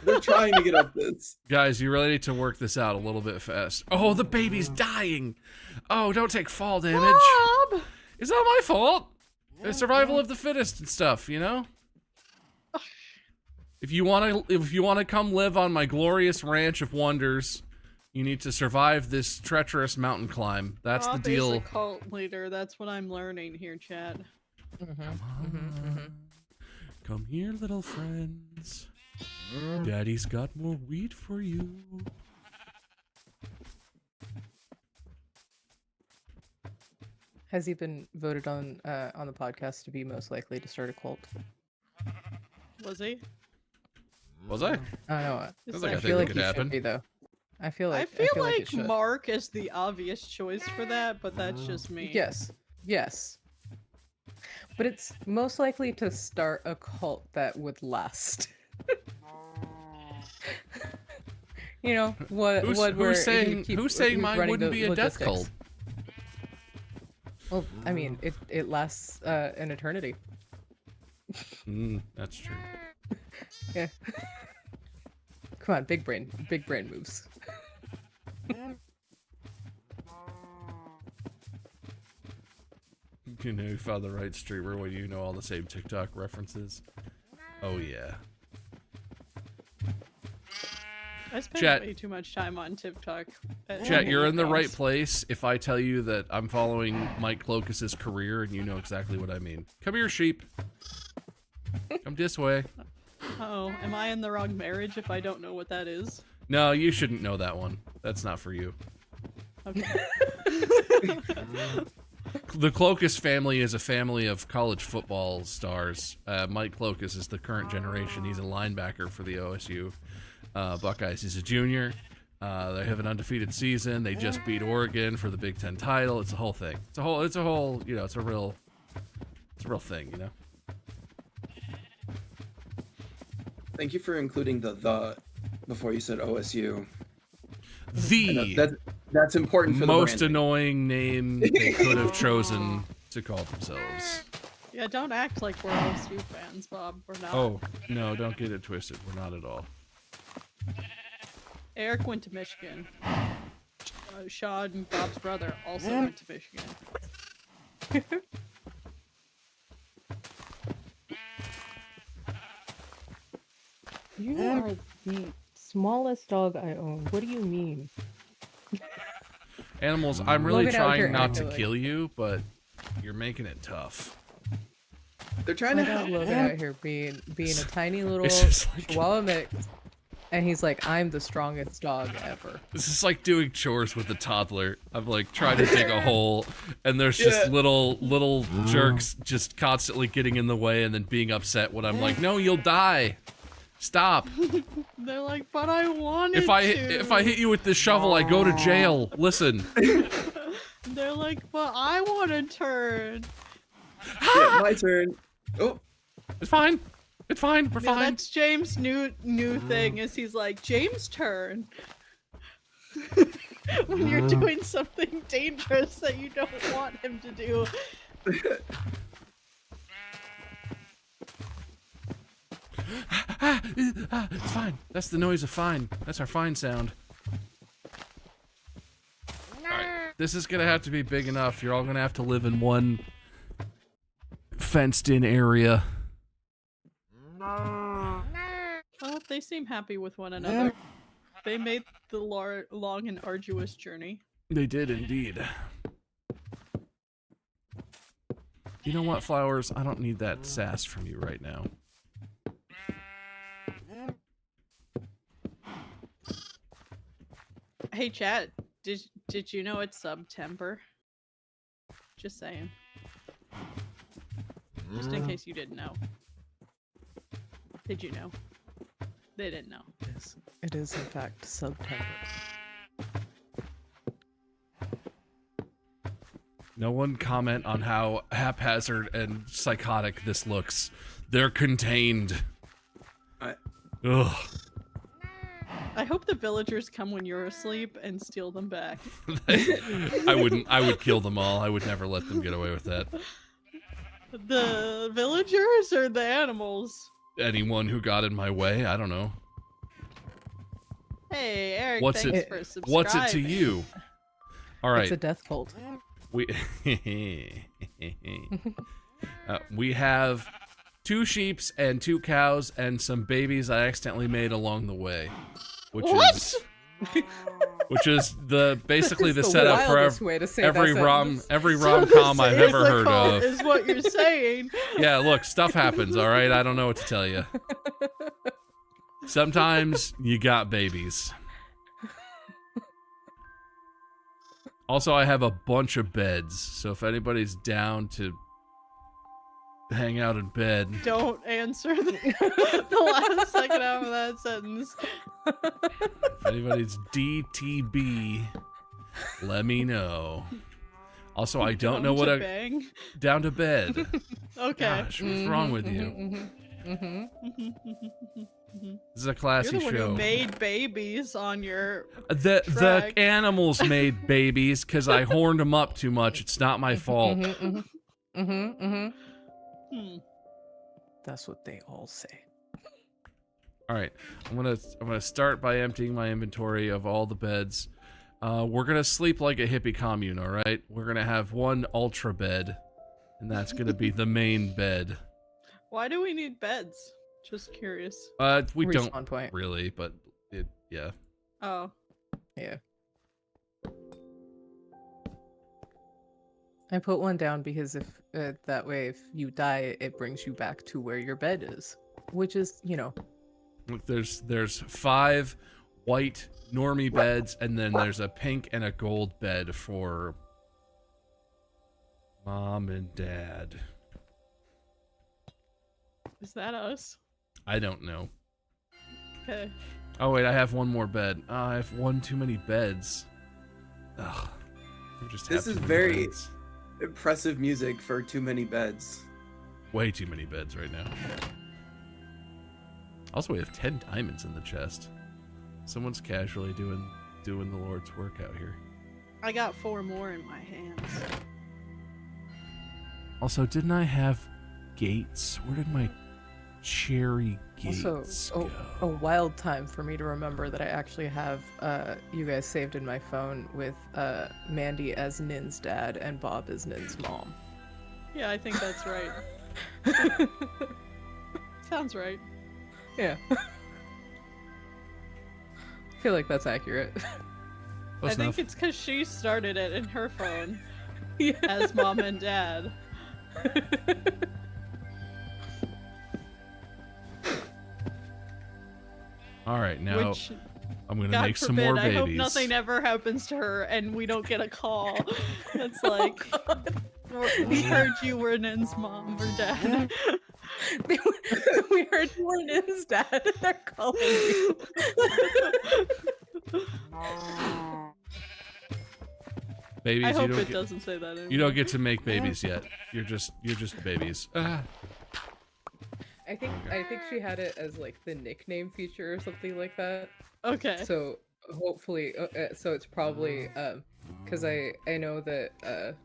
They're trying to get up this. Guys, you really need to work this out a little bit fast. Oh, the baby's dying. Oh, don't take fall damage. Bob! It's not my fault. It's survival of the fittest and stuff, you know? If you wanna come live on my glorious ranch of wonders, you need to survive this treacherous mountain climb. That's Bob the deal. is a cult leader. That's what I'm learning here, Chad. Come on. Come here, little friends. Daddy's got more wheat for you. Has he been voted on the podcast to be most likely to start a cult? Was he? Was I? I don't know. Sounds like I I feel think like it could he happen. should be though. I feel I like feel it like should. Mark is the obvious choice for that, but that's just me. Yes. But it's most likely to start a cult that would last. You know Who's saying mine wouldn't be a death cult? Well, I mean, it lasts an eternity. That's true. Yeah. Come on, big brain moves. You know, you found the right streamer when you know all the same TikTok references. Oh yeah. I spend Chat. way too much time on TikTok. Chat, you're in the right place if I tell you that I'm following Mike Clocus's career and you know exactly what I mean. Come here, sheep. Come this way. Uh-oh, am I in the wrong marriage if I don't know what that is? No, you shouldn't know that one. That's not for you. Okay. The Clocus family is a family of college football stars. Mike Clocus is the current generation. He's a linebacker for the OSU Buckeyes. He's a junior. They have an undefeated season. They just beat Oregon for the Big Ten title. It's a whole thing. It's a whole, you know, it's a real thing, you know? Thank you for including the before you said OSU. That's important for most the annoying name they could have chosen to call themselves. Yeah, don't act like we're OSU fans, Bob. We're not. Oh, no, don't get it twisted. We're not at all. Eric went to Michigan. Sean, Bob's brother, also went to Michigan. You are the smallest dog I own. What do you mean? Animals, I'm really Logan out here trying not to acting like- kill you, but you're making it tough. They're trying I to got Logan out here being a tiny little It's just like- Chihuahua mix, and he's like, I'm the strongest dog ever. This is like doing chores with a toddler. I'm like trying to dig a hole, and there's just Yeah. little jerks just constantly getting in the way and then being upset when I'm like, no, you'll die. Stop. They're like, but I wanted If I hit you with this shovel, I go to jail. Listen. They're like, but I want to turn. Yeah, my turn. Oh, It's fine. It's fine. We're Yeah, fine. that's James' new thing. Is he's like, James' turn. When you're doing something dangerous that you don't want him to do. It's fine. That's the noise of fine. That's our fine sound. Alright. This is gonna have to be big enough. You're all gonna have to live in one fenced in area. Well, they seem happy with one another. They made the long and arduous journey. They did indeed. You know what, Flowers? I don't need that sass from you right now. Hey, chat. Did you know it's September? Just saying. Just in case you didn't know. Did you know? They didn't know. It is in fact September. No one comment on how haphazard and psychotic this looks. They're contained. Ugh. I hope the villagers come when you're asleep and steal them back. I would kill them all. I would never let them get away with that. The villagers or the animals? Anyone who got in my way, I don't know. Hey, Eric, What's thanks it- for subscribing. What's it to you? All right. It's a death cult. We have 2 sheeps and 2 cows and some babies I accidentally made along the way, which is basically the It's setup for wildest way to say every that rom sentence. com I've ever heard of. Is what you're saying. Yeah, look, stuff happens. All right, I don't know what to tell you. Sometimes you got babies. Also, I have a bunch of beds, so if anybody's down to hang out in bed. Don't answer the last second half of that sentence. If anybody's DTB, let me know. Also, I don't know what bang. down to bed. Okay. Gosh, what's wrong with you? This is a classy You're the one show. who made babies on your The track. animals made babies because I horned them up too much. It's not my fault. That's what they all say. All right, I'm gonna start by emptying my inventory of all the beds. We're gonna sleep like a hippie commune. All right, we're gonna have one ultra bed, and that's gonna be the main bed. Why do we need beds? Just curious. We Respawn don't point. really, but yeah. Oh. Yeah. I put one down because if that way, if you die, it brings you back to where your bed is, which is, you know. Look, there's 5 white normie beds, and then there's a pink and a gold bed for Mom and Dad. Is that us? I don't know. Okay. Oh wait, I have one more bed. I have one too many beds. Ugh. I just This have is too many very- beds. impressive music for too many beds. Way too many beds right now. Also, we have 10 diamonds in the chest. Someone's casually doing the Lord's work out here. I got 4 more in my hands. Also, didn't I have gates? Where did my Cherry Gates Also, go? a wild time for me to remember that I actually have you guys saved in my phone with Mandy as Nin's dad and Bob as Nin's mom. Yeah, I think that's right. Sounds right. Yeah. I feel like that's accurate. Close I think enough. it's because she started it in her phone Yeah. as mom and dad. All right, now Which, I'm gonna God make some forbid, more I hope babies. nothing ever happens to her and we don't get a call. It's like, we heard you were Nin's mom or dad. We heard you were Nin's dad and they're calling you. Babies, I hope you don't it get, doesn't say that anymore. you don't get to make babies yet. You're just babies. I think she had it as like the nickname feature or something like that. Okay. So hopefully, so it's probably because I know that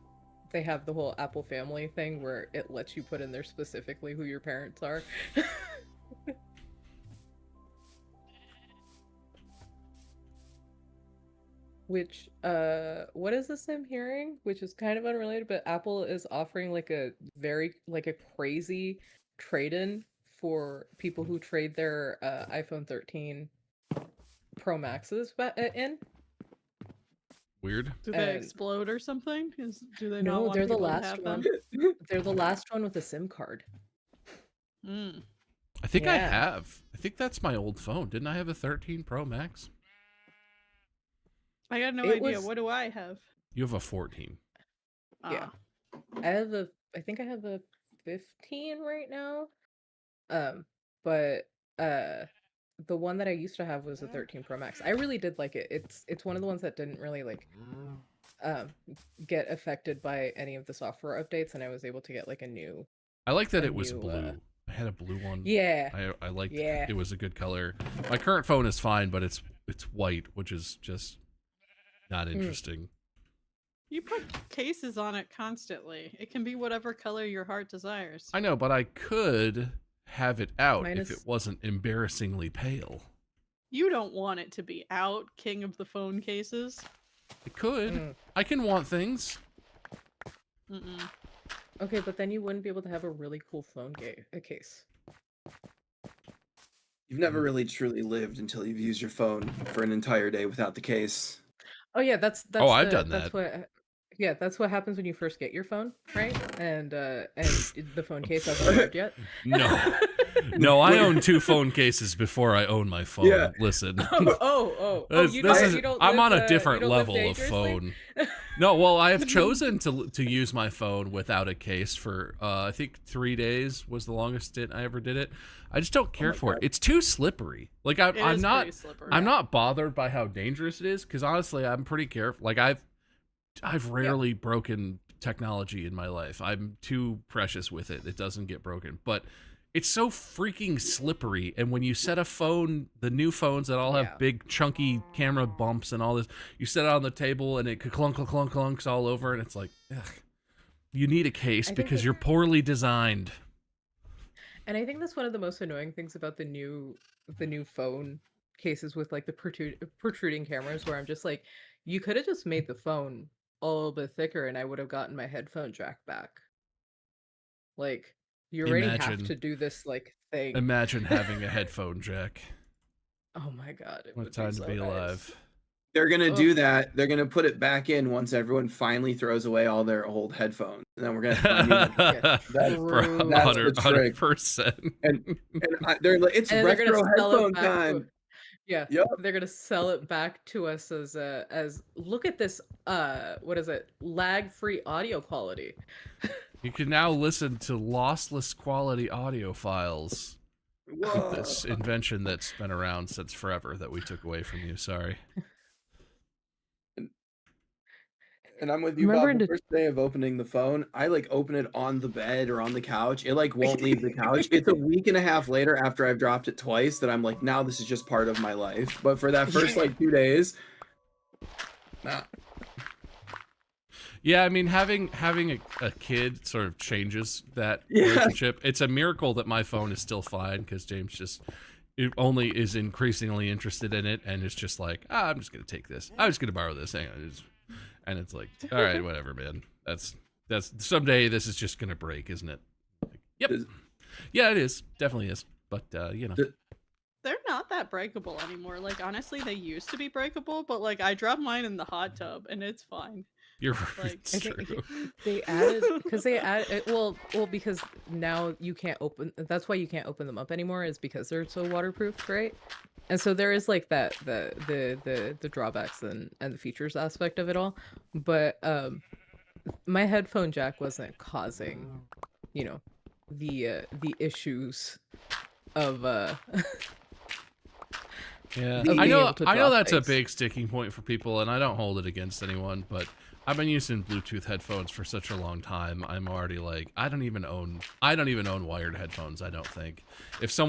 they have the whole Apple Family thing where it lets you put in there specifically who your parents are. Which what is this I'm hearing? Which is kind of unrelated, but Apple is offering like a crazy trade-in for people who trade their iPhone 13 Pro Maxes in. Weird. Do they and- explode or something? Do they not No, want they're the people to last have one. them? They're the last one with a SIM card. Mm. I think I Yeah. have. I think that's my old phone. Didn't I have a 13 Pro Max? I got no It idea. was- What do I have? You have a 14. Yeah. Ah. I think I have a 15 right now. But the one that I used to have was a 13 Pro Max. I really did like it. It's one of the ones that didn't really like get affected by any of the software updates, and I was able to get like a new. I like that A it was new, blue. I had a blue one. Yeah. I liked Yeah. it was a good color. My current phone is fine, but it's white, which is just not interesting. You put cases on it constantly. It can be whatever color your heart desires. I know, but I could have it out Mine if is- it wasn't embarrassingly pale. You don't want it to be out, king of the phone cases. It could. Mm. I can want things. Mm-mm. Okay, but then you wouldn't be able to have a really cool phone case. You've never really truly lived until you've used your phone for an entire day without the case. Oh yeah, that's I've done that's that. that's what happens when you first get your phone, right? And the phone case hasn't arrived yet. No. No, I own 2 phone cases before I own my phone. Yeah. Listen. Oh, This is- you don't I'm live, on a you different don't live level of dangerously? phone. No, well, I have chosen to use my phone without a case for I think 3 days was the longest stint I ever did it. I just don't care for it. It's too slippery. Like It I'm is not pretty slippery. I'm not bothered by how dangerous it is because honestly, I'm pretty careful. Like I've rarely broken technology in my life. I'm too precious with it. It doesn't get broken. But it's so freaking slippery. And when you set a phone, the new phones that all have Yeah. big chunky camera bumps and all this, you set it on the table and it clunks all over, and it's like, ugh. You need a case I think because that- you're poorly designed. And I think that's one of the most annoying things about the new phone cases with like the protruding cameras, where I'm just like, you could have just made the phone a little bit thicker and I would have gotten my headphone jack back. Like, you already have Imagine- to do this like thing. Imagine having a headphone jack. Oh my god, it What would time be to so be nice. alive. They're gonna Ugh. do that. They're gonna put it back in once everyone finally throws away all their old headphones, and then we're gonna find new ones. That's- True. that's the trick. 100%. And they're like, it's And then they're retro gonna sell it headphone back to time. Yeah, Yep. they're gonna sell it back to us as look at this what is it, lag-free audio quality. You can now listen to lossless quality audio files. Whoa. This invention that's been around since forever that we took away from you. Sorry. And I'm with you, Remember Bob. in The the- first day of opening the phone, I like open it on the bed or on the couch. It like won't leave the couch. It's a week and a half later after I've dropped it twice that I'm like, now this is just part of my life. But for that first like 2 days, nah. Yeah, I mean, having a kid sort of changes that Yeah. relationship. It's a miracle that my phone is still fine because James just only is increasingly interested in it, and it's just like, I'm just gonna take this. I'm just gonna borrow this. Hang on, and it's like, all right, whatever, man. That's someday this is just gonna break, isn't it? Like, yep. Yeah, it is. Definitely is. But you know. They're not that breakable anymore. Like, honestly, they used to be breakable, but like I drop mine in the hot tub and it's fine. You're Like, it's true. They added because they added well because now you can't open. That's why you can't open them up anymore, is because they're so waterproof, right? And so there is like that the drawbacks and the features aspect of it all. But my headphone jack wasn't causing, you know, the issues of Yeah, being I know able to that's drop a things. big sticking point for people, and I don't hold it against anyone, but I've been using Bluetooth headphones for such a long time. I'm already like, I don't even own wired headphones, I don't think. If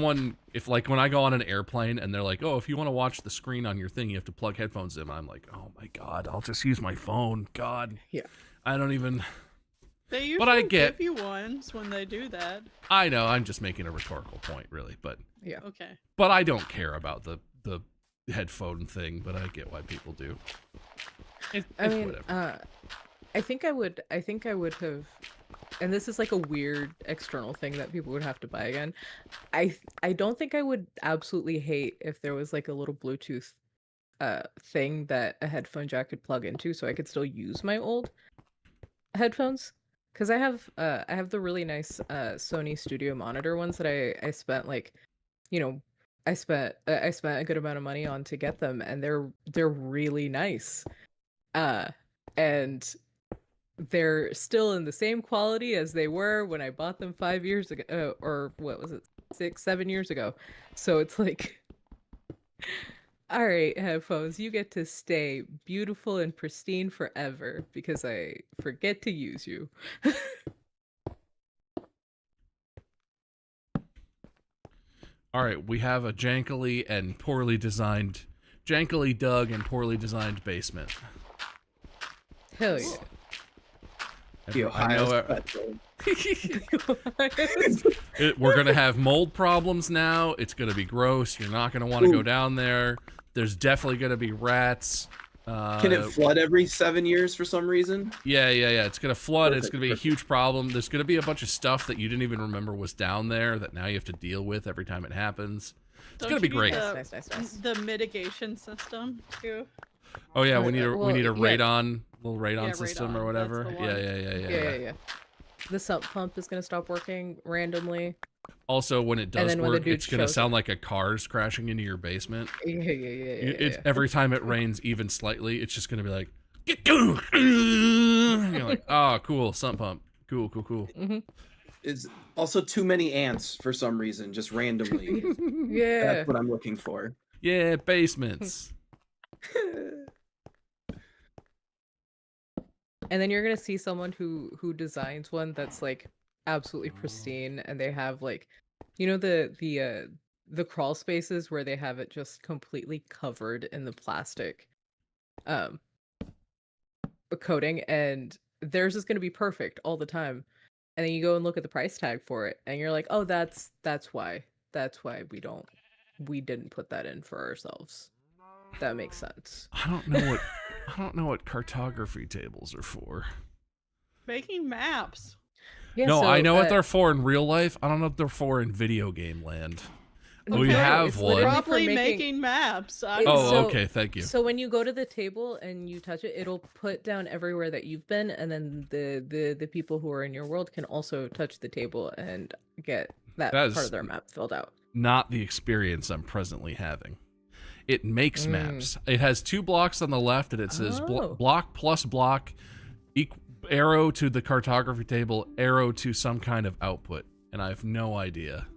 like when I go on an airplane and they're like, oh, if you want to watch the screen on your thing, you have to plug headphones in, I'm like, oh my God, I'll just use my phone. God. Yeah. I don't even. they usually But I get- give you ones when they do that. I know, I'm just making a rhetorical point, really, but Okay. I don't care about the headphone thing, but I get why people do. It's whatever. I think I would have, and this is like a weird external thing that people would have to buy again. I don't think I would absolutely hate if there was like a little Bluetooth thing that a headphone jack could plug into, so I could still use my old headphones. Because I have the really nice Sony Studio Monitor ones that I spent like, you know, I spent a good amount of money on to get them, and they're really nice. And they're still in the same quality as they were when I bought them 5 years ago, or what was it, 6-7 years ago. So it's like, all right, headphones, you get to stay beautiful and pristine forever because I forget to use you. All right, we have a jankily dug and poorly designed basement. Hell yeah. The I know Ohio Special. we're gonna have mold problems now. It's gonna be gross. You're not gonna want to go down there. There's definitely gonna be rats. Can it flood every 7 years for some reason? Yeah. It's gonna flood. It's Perfect, gonna be a huge problem. There's gonna be a bunch of stuff that you didn't even remember was down there that now you have to deal with every time it happens. It's gonna be great. Nice. The mitigation system too. Oh yeah, we need well, a yeah. little radon system or radon, whatever. that's the one. Yeah. The sump pump is gonna stop working randomly. Also, when it does then when the work, dude it's gonna shows sound like a car's crashing into your basement. Yeah. Every time it rains even slightly, it's just gonna be like, and you're like, oh, cool, sump pump, cool. Mm-hmm. It's also too many ants for some reason, just randomly. Yeah. That's what I'm looking for. Yeah, basements. And then you're gonna see someone who designs one that's like absolutely pristine, and they have like, you know, the crawl spaces where they have it just completely covered in the plastic coating, and theirs is gonna be perfect all the time. And then you go and look at the price tag for it, and you're like, oh, that's why we didn't put that in for ourselves. That makes sense. I don't know what cartography tables are for. Making maps. Yeah, No, so, I know what they're for in real life. I don't know what they're for in video game land. We no, have it's one. literally for Probably making- making maps. Oh, So- okay, thank you. So when you go to the table and you touch it, it'll put down everywhere that you've been, and then the people who are in your world can also touch the table and get that That is- part of their map filled out. Not the experience I'm presently having. It makes Mm. maps. It has 2 blocks on the left, and it says Oh. block plus block, arrow to the cartography table, arrow to some kind of output, and I have no idea.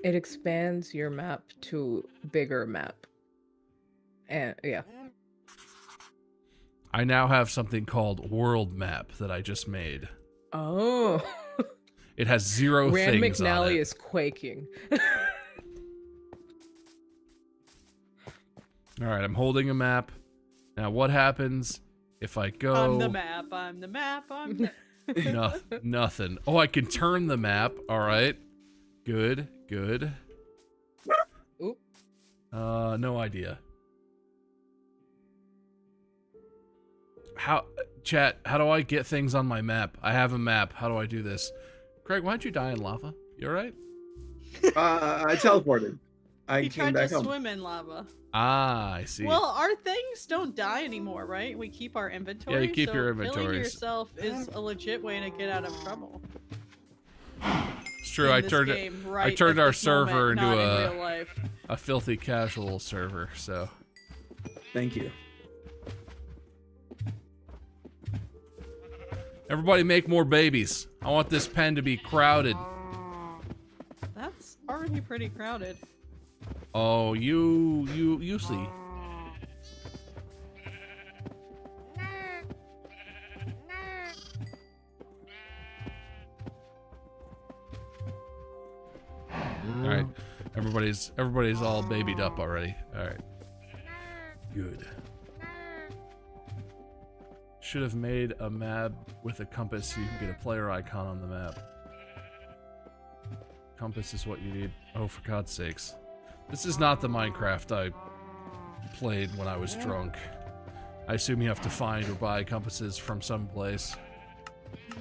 It expands your map to bigger map. And yeah. I now have something called World Map that I just made. Oh. It has 0 Rand things on McNally it. is quaking. All right, I'm holding a map. Now, what happens If I go... I'm the map, I'm the map, I'm the... Nothing. Oh, I can turn the map. All right. Good, good. Oop. No idea. Chat, how do I get things on my map? I have a map. How do I do this? Craig, why'd you die in lava? You all right? I teleported. I He came tried back to home. swim in lava. Ah, I see. Well, our things don't die anymore, right? We keep our inventory. Yeah, you keep so your killing inventories. yourself is a legit way to get out of trouble. It's true. In I this turned game, I right turned at our this server moment, into not in real life. a filthy casual server. So Thank you. everybody, make more babies. I want this pen to be crowded. That's already pretty crowded. Oh, you see. All right, everybody's all babied up already. All right, good. Should have made a map with a compass so you can get a player icon on the map. Compass is what you need. Oh, for God's sakes. This is not the Minecraft I played when I was drunk. I assume you have to find or buy compasses from someplace.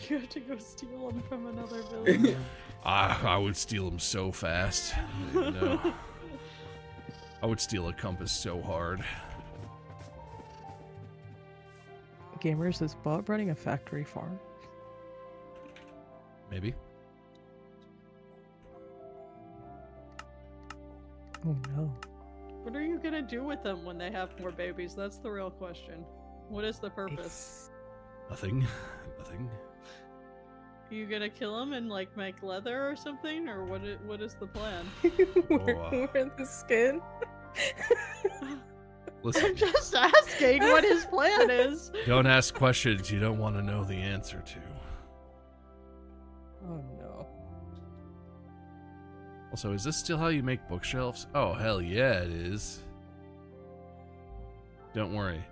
You have to go steal them from another village. I would steal them so fast. You know. I would steal a compass so hard. Gamers, is Bob running a factory farm? Maybe. Oh no. What are you gonna do with them when they have more babies? That's the real question. What is the purpose? Nothing. Nothing. Are you gonna kill them and like make leather or something, or what is the plan? We're the skin. Listen, I'm just asking what his plan is. don't ask questions you don't want to know the answer to. Oh no. Also, is this still how you make bookshelves? Oh, hell yeah, it is. Don't worry.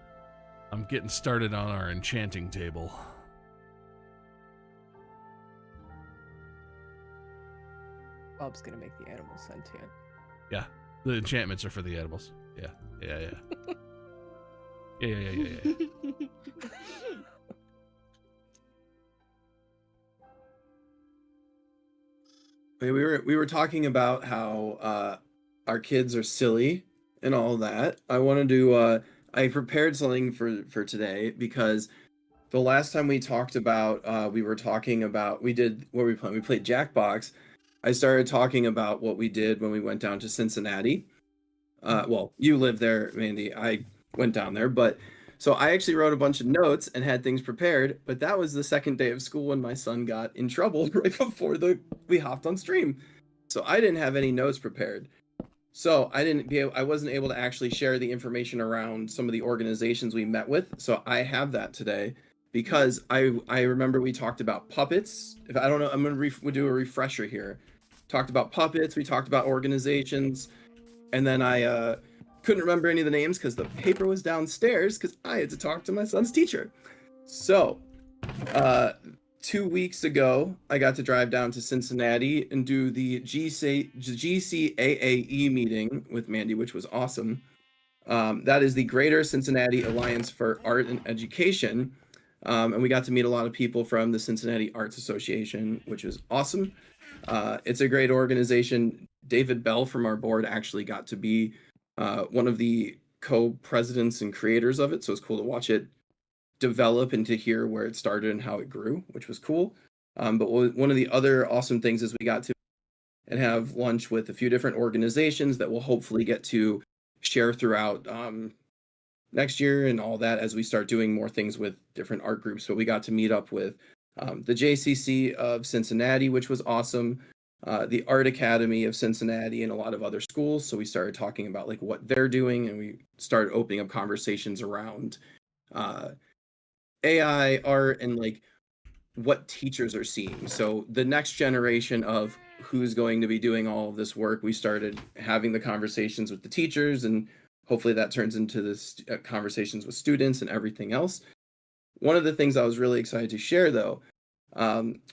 I'm getting started on our enchanting table. Bob's gonna make the animals sentient. Yeah, the enchantments are for the animals. Yeah, yeah, yeah. Yeah. We were talking about how our kids are silly and all that. I wanted to I prepared something for today because the last time we talked about we were talking about we played Jackbox. I started talking about what we did when we went down to Cincinnati. Well, you live there, Mandy. I went down there, but so I actually wrote a bunch of notes and had things prepared, but that was the second day of school when my son got in trouble right before we hopped on stream. So I didn't have any notes prepared. So I wasn't able to actually share the information around some of the organizations we met with. So I have that today because I remember we talked about puppets. If I don't know, I'm going to do a refresher here. Talked about puppets, we talked about organizations, and then I couldn't remember any of the names because the paper was downstairs because I had to talk to my son's teacher. So 2 weeks ago, I got to drive down to Cincinnati and do the GCAAE meeting with Mandy, which was awesome. That is the Greater Cincinnati Alliance for Art and Education. And we got to meet a lot of people from the Cincinnati Arts Association, which was awesome. It's a great organization. David Bell from our board actually got to be one of the co-presidents and creators of it. So it's cool to watch it develop and to hear where it started and how it grew, which was cool. But one of the other awesome things is we got to and have lunch with a few different organizations that we'll hopefully get to share throughout next year and all that as we start doing more things with different art groups. But we got to meet up with the JCC of Cincinnati, which was awesome, the Art Academy of Cincinnati, and a lot of other schools. So we started talking about like what they're doing, and we started opening up conversations around AI art and like what teachers are seeing. So the next generation of who's going to be doing all of this work, we started having the conversations with the teachers, and hopefully that turns into this conversations with students and everything else. One of the things I was really excited to share, though,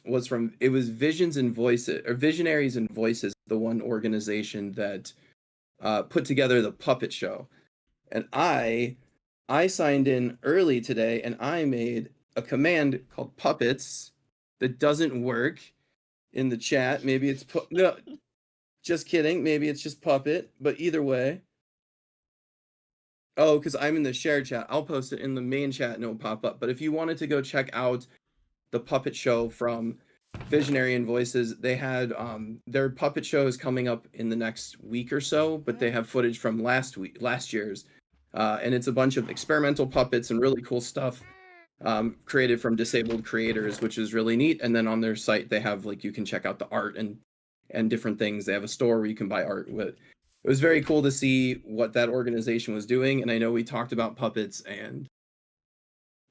was Visions and Voices, or Visionaries and Voices, the one organization that put together the puppet show. And I signed in early today, and I made a command called puppets that doesn't work in the chat. Maybe it's no, just kidding. Maybe it's just puppet, but either way. Oh, because I'm in the shared chat. I'll post it in the main chat and it'll pop up. But if you wanted to go check out the puppet show from Visionary and Voices, they had their puppet show is coming up in the next week or so, but they have footage from last year's. And it's a bunch of experimental puppets and really cool stuff created from disabled creators, which is really neat. And then on their site, they have like, you can check out the art and different things. They have a store where you can buy art with. It was very cool to see what that organization was doing. And I know we talked about puppets and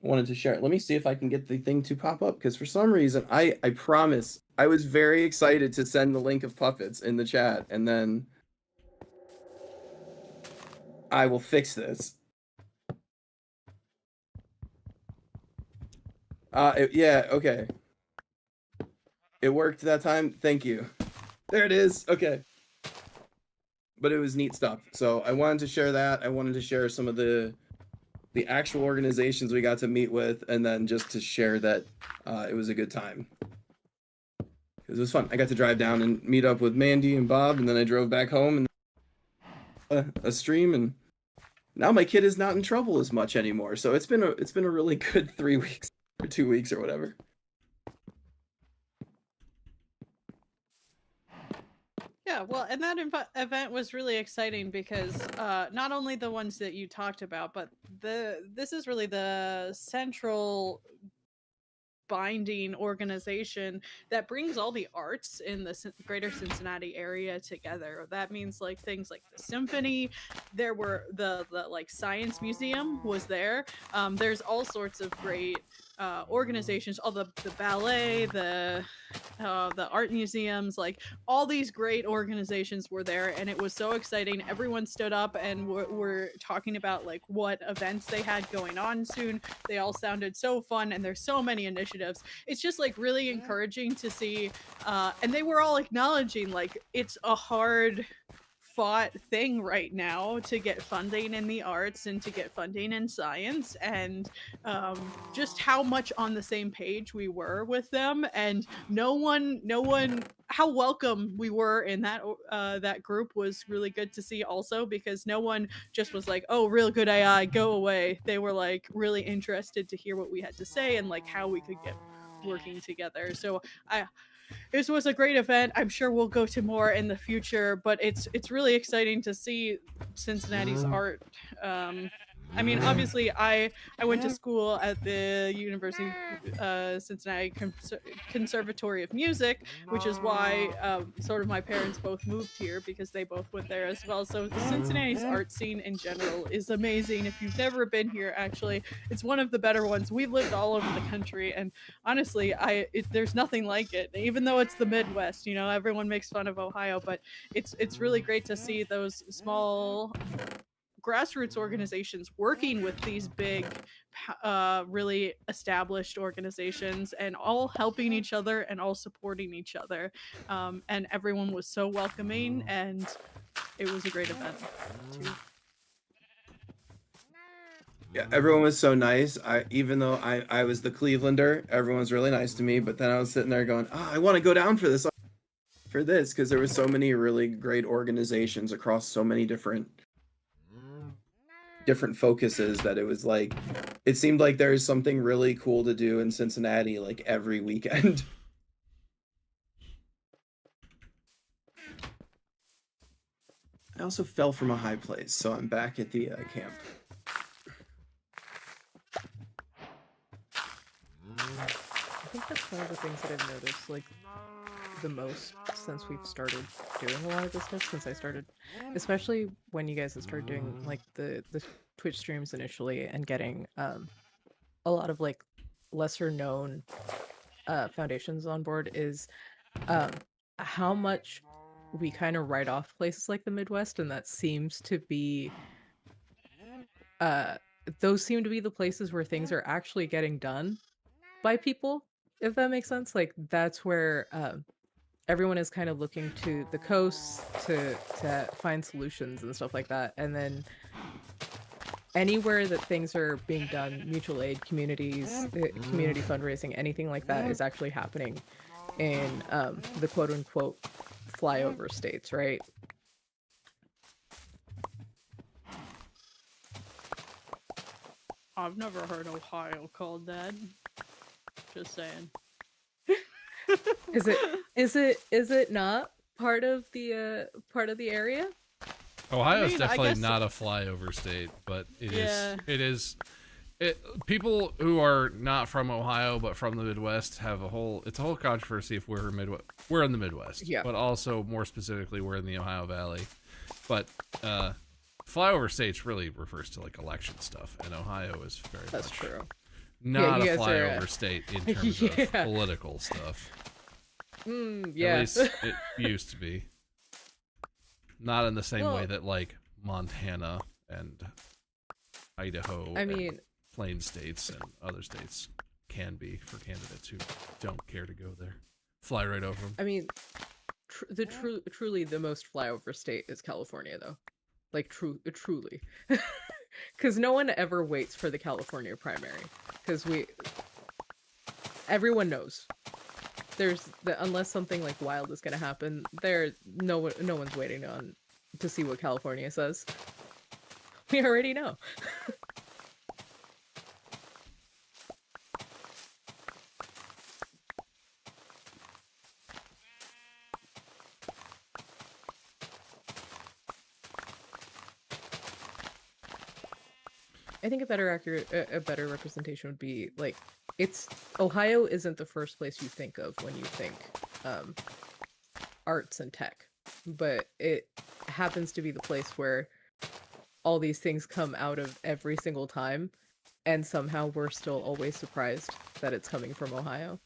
I wanted to share it. Let me see if I can get the thing to pop up, because for some reason, I promise, I was very excited to send the link of puppets in the chat, and then I will fix this. Yeah, okay. It worked that time. Thank you. There it is. Okay. But it was neat stuff. So I wanted to share that. I wanted to share some of the actual organizations we got to meet with, and then just to share that it was a good time. Because it was fun. I got to drive down and meet up with Mandy and Bob, and then I drove back home and a stream, and now my kid is not in trouble as much anymore. So it's been a really good 3 weeks or 2 weeks or whatever. Yeah, well, and that event was really exciting because not only the ones that you talked about, but this is really the central binding organization that brings all the arts in the greater Cincinnati area together. That means like things like the symphony, there were the like science museum was there. There's all sorts of great organizations, all the ballet, the art museums, like all these great organizations were there, and it was so exciting. Everyone stood up and were talking about like what events they had going on soon. They all sounded so fun, and there's so many initiatives. It's just like really encouraging to see, and they were all acknowledging like it's a hard fought thing right now to get funding in the arts and to get funding in science, and just how much on the same page we were with them, and no one how welcome we were in that group was really good to see also, because no one just was like, oh, real good AI, go away. They were like really interested to hear what we had to say and like how we could get working together. So this was a great event. I'm sure we'll go to more in the future, but it's really exciting to see Cincinnati's art. I mean, obviously, I went to school at the University Cincinnati Conservatory of Music, which is why sort of my parents both moved here, because they both went there as well. So Cincinnati's art scene in general is amazing. If you've never been here, actually, it's one of the better ones. We've lived all over the country, and honestly, there's nothing like it. Even though it's the Midwest, you know, everyone makes fun of Ohio, but it's really great to see those small grassroots organizations working with these big really established organizations, and all helping each other and all supporting each other, and everyone was so welcoming, and it was a great event too. Yeah, everyone was so nice. Even though I was the Clevelander, everyone was really nice to me, but then I was sitting there going, oh, I want to go down for this because there were so many really great organizations across so many different focuses, that it was like, it seemed like there's something really cool to do in Cincinnati like every weekend. I also fell from a high place, so I'm back at the camp. I think that's one of the things that I've noticed, like, the most since we've started doing a lot of this stuff, since I started, especially when you guys have started doing, like, the Twitch streams initially, and getting, a lot of, like, lesser-known, foundations on board, is, how much we kind of write off places like the Midwest, and that seems to be, those seem to be the places where things are actually getting done by people, if that makes sense. Like that's where everyone is kind of looking to the coasts to find solutions and stuff like that. And then anywhere that things are being done, mutual aid, communities, community fundraising, anything like that is actually happening in the quote unquote flyover states, right? I've never heard Ohio called that. Just saying. Is it not part of the area? Ohio is I definitely guess- not a flyover state, but it Yeah. is. It is. People who are not from Ohio but from the Midwest have it's a whole controversy if we're in the Midwest, Yeah. but also more specifically we're in the Ohio Valley. But flyover states really refers to like election stuff, and Ohio is very That's much true. not you a guys are, flyover state in terms Yeah. of political stuff. Yeah. At least it used to be. Not in the same way Well- that like Montana and Idaho I and mean, Plain states and other states can be for candidates who don't care to go there. Fly right over them. I mean, truly the most flyover state is California, though. Like truly, because no one ever waits for the California primary, because everyone knows unless something like wild is gonna happen, no one's waiting to see what California says. We already know. I think a better representation would be like Ohio isn't the first place you think of when you think arts and tech, but it happens to be the place where all these things come out of every single time, and somehow we're still always surprised that it's coming from Ohio.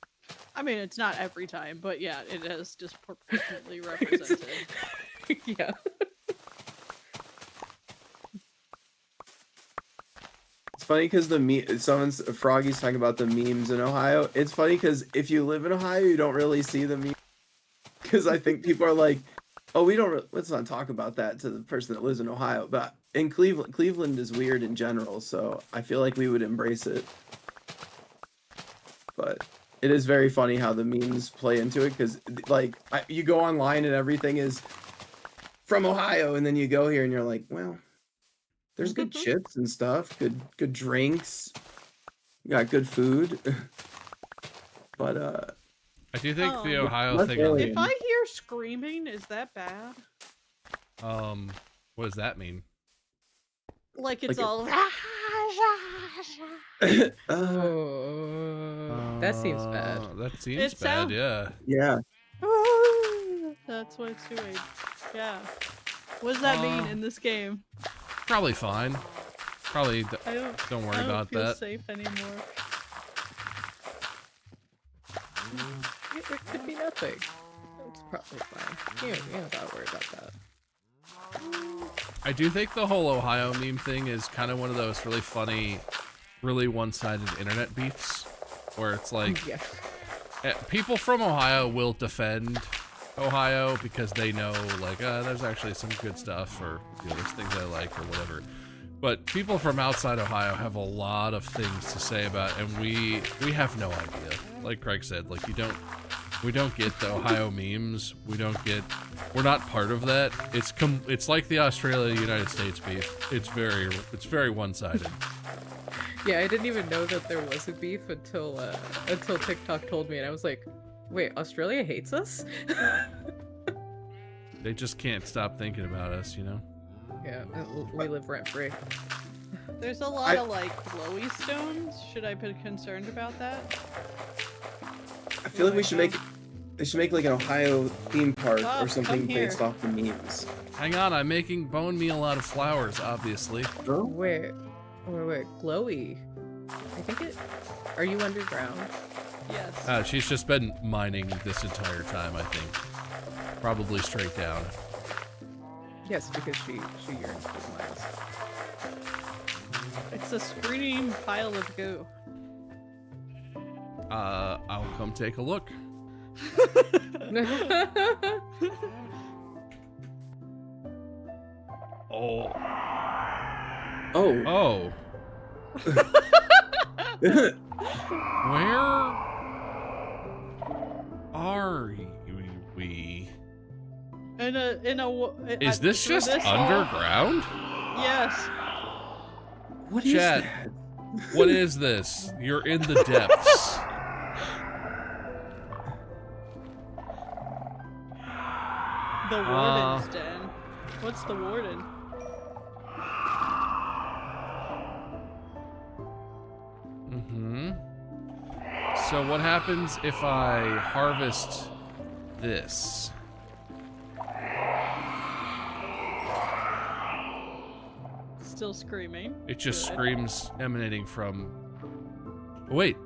I mean, it's not every time, but yeah, it is disproportionately represented. Yeah. It's funny because Froggy's talking about the memes in Ohio. It's funny because if you live in Ohio, you don't really see the memes. Because I think people are like, "Oh, let's not talk about that" to the person that lives in Ohio. But in Cleveland is weird in general, so I feel like we would embrace it. But it is very funny how the memes play into it because, like, you go online and everything is from Ohio, and then you go here and you're like, well. There's good chips and stuff, good drinks. You got good food. But I do think the Oh. Ohio Let's thing. go. If I hear screaming, is that bad? What does that mean? Like it's Like all. That seems bad. That seems It bad. sounds- Yeah. yeah. That's what it's doing. Yeah. What does that mean in this game? Probably fine. Probably I don't. don't worry I don't about feel that. safe anymore. It could be nothing. It's probably fine. You don't gotta worry about that. I do think the whole Ohio meme thing is kind of one of those really funny, really one-sided internet beefs, where it's like Yeah. people from Ohio will defend Ohio because they know like there's actually some good stuff, or there's things I like or whatever. But people from outside Ohio have a lot of things to say about it, and we have no idea. Like Craig said, like we don't get the Ohio memes. We're not part of that. It's like the Australia-United States beef. It's very one-sided. Yeah, I didn't even know that there was a beef until TikTok told me, and I was like, wait, Australia hates us? They just can't stop thinking about us, you know? Yeah, we live rent free. There's a lot of like glowy stones. Should I be concerned about that? I feel like they should make like an Ohio theme park Oh, or something come here. based off the memes. Hang on, I'm making bone meal out of flowers, obviously. Oh? Wait, glowy. I think it. Are you underground? Yes. She's just been mining this entire time, I think. Probably straight down. Yes, because she yearns for mines. It's a screaming pile of goo. I'll come take a look. Oh. Oh. Oh. Where are we? Is this just underground? Yes. What is Chat, that? what is this? You're in the depths. The warden's den. What's the warden? Mm-hmm. So what happens if I harvest this? Still screaming. It just Good. screams emanating from... Oh, wait.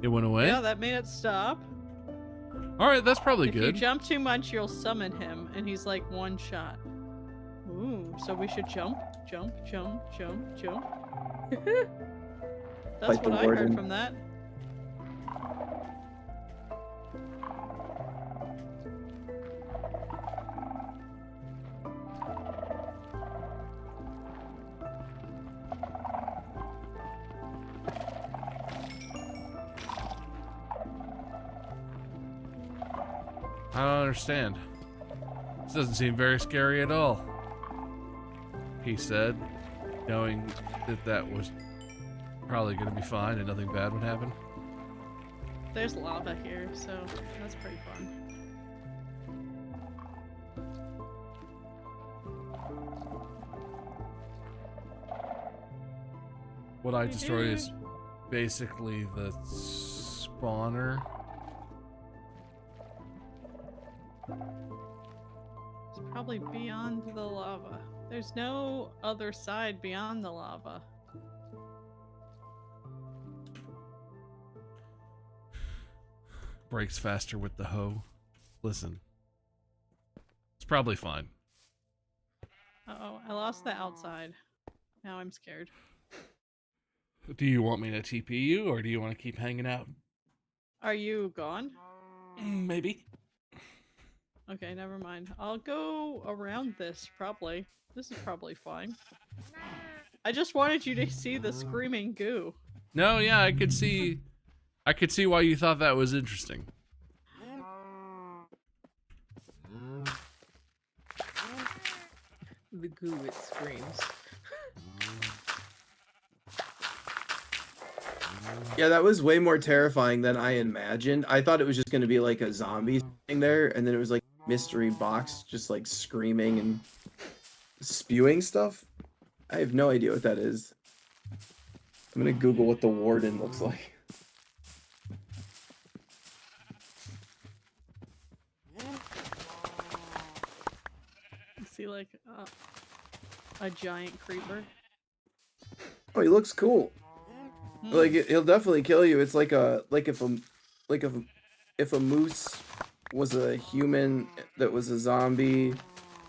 It went away? Yeah, that made it stop. Alright, that's probably If good. you jump too much, you'll summon him, and he's like one shot. Ooh, so we should jump, jump, jump, jump, jump. That's Like the what I heard warden. from that. I don't understand. This doesn't seem very scary at all. He said, knowing that that was probably going to be fine and nothing bad would happen. There's lava here, so that's pretty fun. What I destroy is basically the spawner. It's probably beyond the lava. There's no other side beyond the lava. Breaks faster with the hoe. Listen. It's probably fine. Uh-oh, I lost the outside. Now I'm scared. Do you want me to TP you, or do you want to keep hanging out? Are you gone? Maybe. Okay, never mind. I'll go around this, probably. This is probably fine. I just wanted you to see the screaming goo. No, yeah, I could see why you thought that was interesting. The goo, it screams. Yeah, that was way more terrifying than I imagined. I thought it was just going to be like a zombie thing there, and then it was like mystery box just like screaming and spewing stuff. I have no idea what that is. I'm going to Google what the warden looks like. You see, like, a giant creeper. Oh, he looks cool. Like he'll definitely kill you. It's like if a moose was a human that was a zombie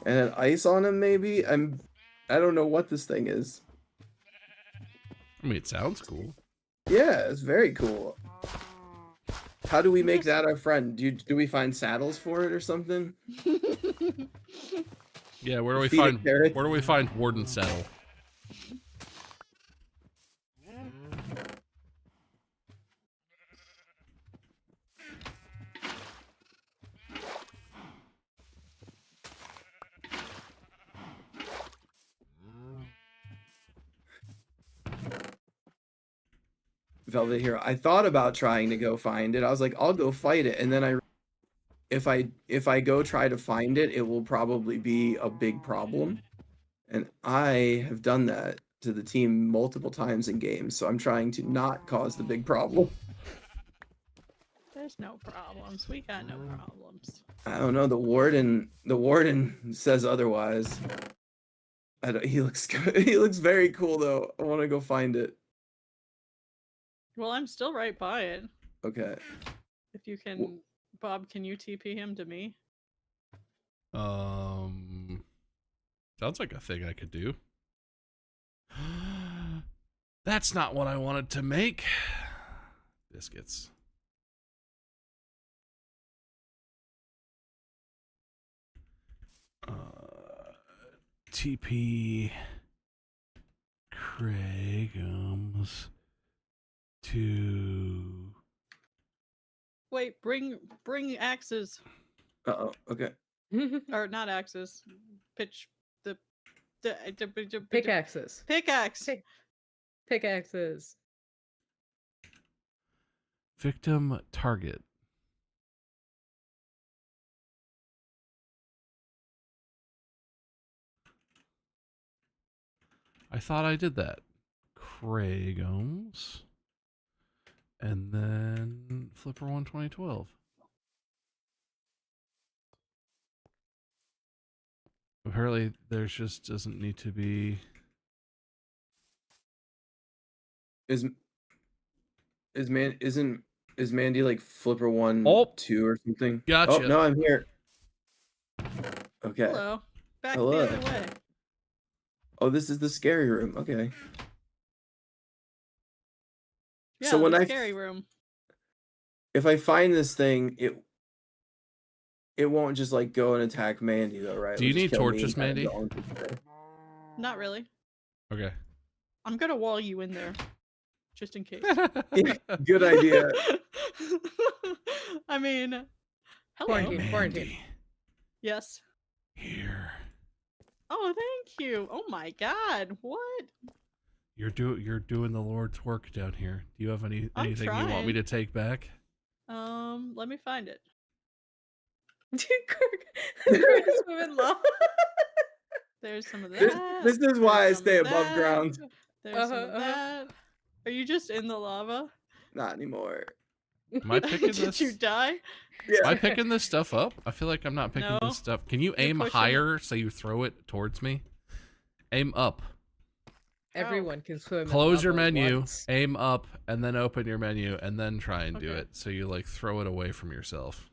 and had ice on him, maybe. I don't know what this thing is. I mean, it sounds cool. Yeah, it's very cool. How do we make that our friend? Do we find saddles for it or something? Yeah, where do we Feed it carrots? where do we find Warden Saddle? Velvet Hero. I thought about trying to go find it. I was like, I'll go fight it, and then if I go try to find it, it will probably be a big problem. And I have done that to the team multiple times in games, so I'm trying to not cause the big problem. There's no problems. We got no problems. I don't know. The warden says otherwise. He looks good. He looks very cool though. I want to go find it. Well, I'm still right by it. Okay. If you can, Bob, can you TP him to me? Sounds like a thing I could do. That's not what I wanted to make. Biscuits. TP Cragums to... Wait, bring axes. Uh-oh, okay. Or not axes. Pitch the Pickaxes. Pickaxe. Pickaxes. Victim target. I thought I did that. Cragums. And then Flipper 1 2012. Apparently, there just doesn't need to be. Is Mandy like Flipper 1, Oh, 2 or something? gotcha. Oh no, I'm here. Okay. Hello. Back Hello. the other way. Oh, this is the scary room. Okay. Yeah, So when the I scary room. if I find this thing, it won't just like go and attack Mandy though, right? Do you It'll need just kill me torches, and kinda Mandy? go on from there. Not really. Okay. I'm gonna wall you in there, just in case. Good idea. I mean, hello. Quarantine. Mandy, Yes. here. Oh, thank you. Oh my God, what? You're doing the Lord's work down here. Do you have anything you want trying. me to take back? Let me find it. Kirk is swimming lava. There's some of that. This is why I There's some stay of above that. ground. There's some of that. Are you just in the lava? Not anymore. Am I picking Did this? you die? Yeah. Am I picking this stuff up? I feel like I'm not picking No. this stuff. Can you You're aim pushing higher so you throw it towards me? Aim up. Everyone can swim. in Close your lava menu, once. aim up, and then open your menu, and then try and do Okay. it. So you like throw it away from yourself.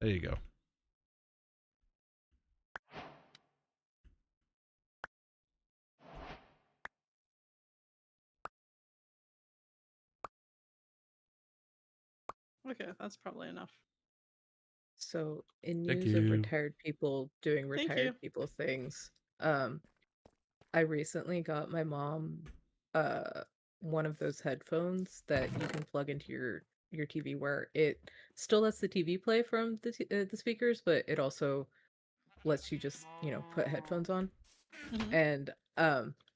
There you go. Okay, that's probably enough. So, in Thank news of you. retired people doing Thank retired you. people things, I recently got my mom one of those headphones that you can plug into your TV, where it still lets the TV play from the speakers, but it also lets you just put headphones on, Mhm. and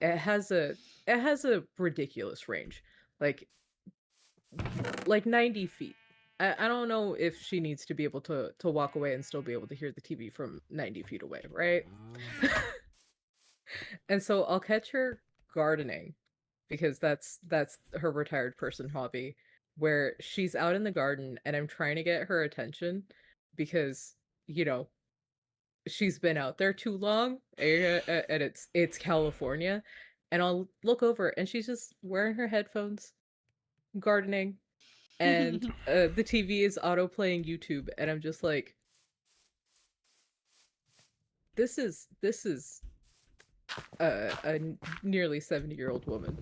it has a ridiculous range, like 90 feet. I don't know if she needs to be able to walk away and still be able to hear the TV from 90 feet away, right? And so I'll catch her gardening, because that's her retired person hobby, where she's out in the garden and I'm trying to get her attention because, she's been out there too long, and it's California, and I'll look over and she's just wearing her headphones, gardening, and the TV is auto playing YouTube, and I'm just like, this is a nearly 70-year-old woman.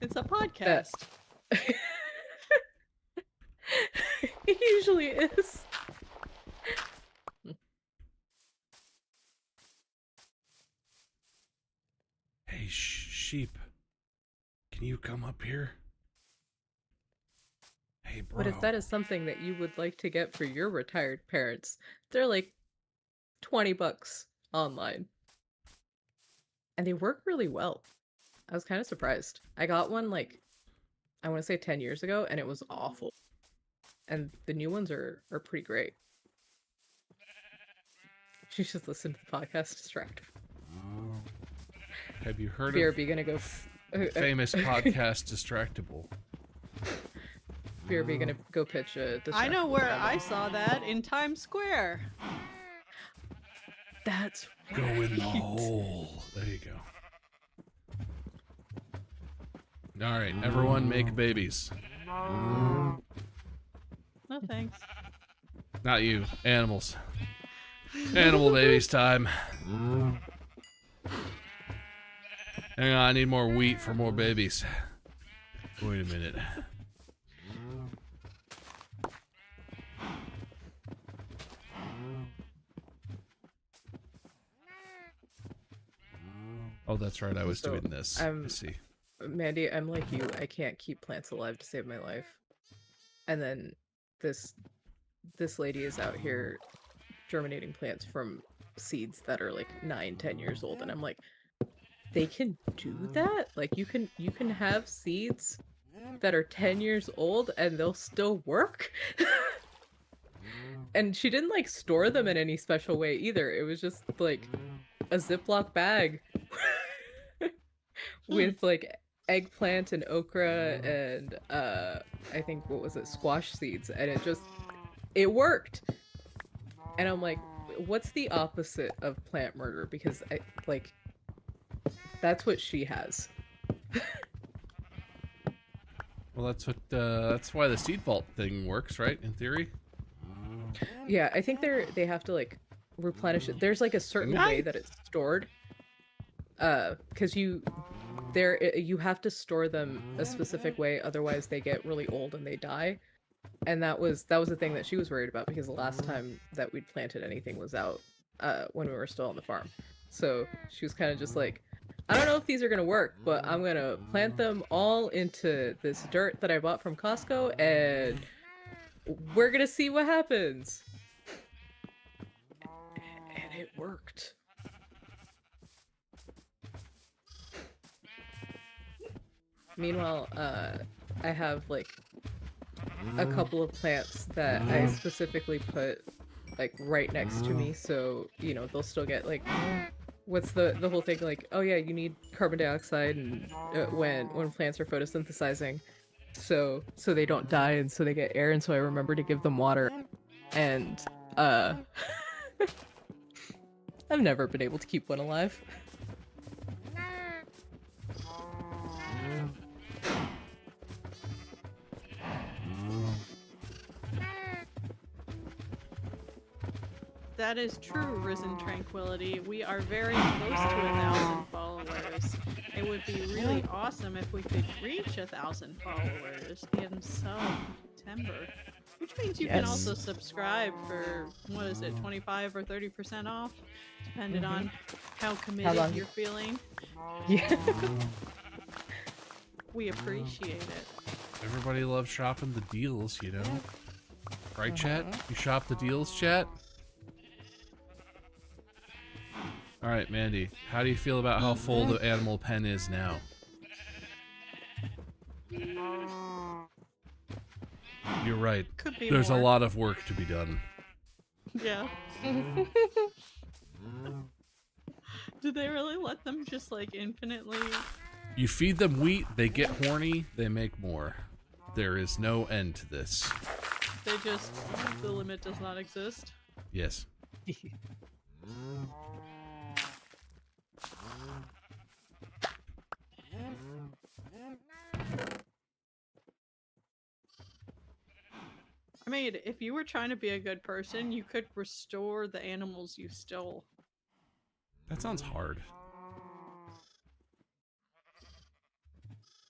It's a podcast. It usually is. Hey, sheep. Can you come up here? Hey, bro. But if that is something that you would like to get for your retired parents, they're like $20 online. And they work really well. I was kind of surprised. I got one like, I want to say 10 years ago, and it was awful. And the new ones are pretty great. You should listen to the podcast Distract. Have you heard BRB gonna go of famous podcast Distractable? BRB gonna go pitch a I know Distractable where demo. I saw that in Times Square. That's Go in the right. hole. There you go. All right, everyone make babies. No thanks. Not you, animals. Animal babies time. Hang on, I need more wheat for more babies. Wait a minute. Oh, that's right. I was So, doing this. I see. Mandy, I'm like you. I can't keep plants alive to save my life. And then this lady is out here germinating plants from seeds that are like 9-10 years old, and I'm like, they can do that? Like you can have seeds that are 10 years old and they'll still work? And she didn't like store them in any special way either. It was just like a Ziploc bag with like eggplant and okra and I think, what was it, squash seeds, and it worked. And I'm like, what's the opposite of plant murder? Because that's what she has. Well, that's why the seed vault thing works, right? In theory. Yeah, I think they have to like replenish it. There's like a certain way that it's stored. Because you have to store them a specific way, otherwise they get really old and they die. And that was the thing that she was worried about, because the last time that we'd planted anything was out when we were still on the farm. So she was kind of just like, I don't know if these are gonna work, but I'm gonna plant them all into this dirt that I bought from Costco, and we're gonna see what happens. And it worked. Meanwhile, I have like a couple of plants that I specifically put like right next to me, so you know they'll still get like, what's the whole thing, like, oh yeah, you need carbon dioxide and when plants are photosynthesizing, so they don't die, and so they get air, and so I remember to give them water. And I've never been able to keep one alive. That is true, Risen Tranquility. We are very close to 1,000 followers. It would be really awesome if we could reach 1,000 followers in September. Which means you can also subscribe for, what is it, 25 or 30% off? Depending on how committed you're feeling. Yeah. We appreciate it. Everybody loves shopping the deals, you know? Right, chat? You shop the deals, chat? Alright, Mandy, how do you feel about how full the animal pen is now? You're right. Could be There's more. a lot of work to be done. Yeah. Do they really let them just like infinitely? You feed them wheat, they get horny, they make more. There is no end to this. They just, the limit does not exist? Yes. I mean, if you were trying to be a good person, you could restore the animals you stole. That sounds hard.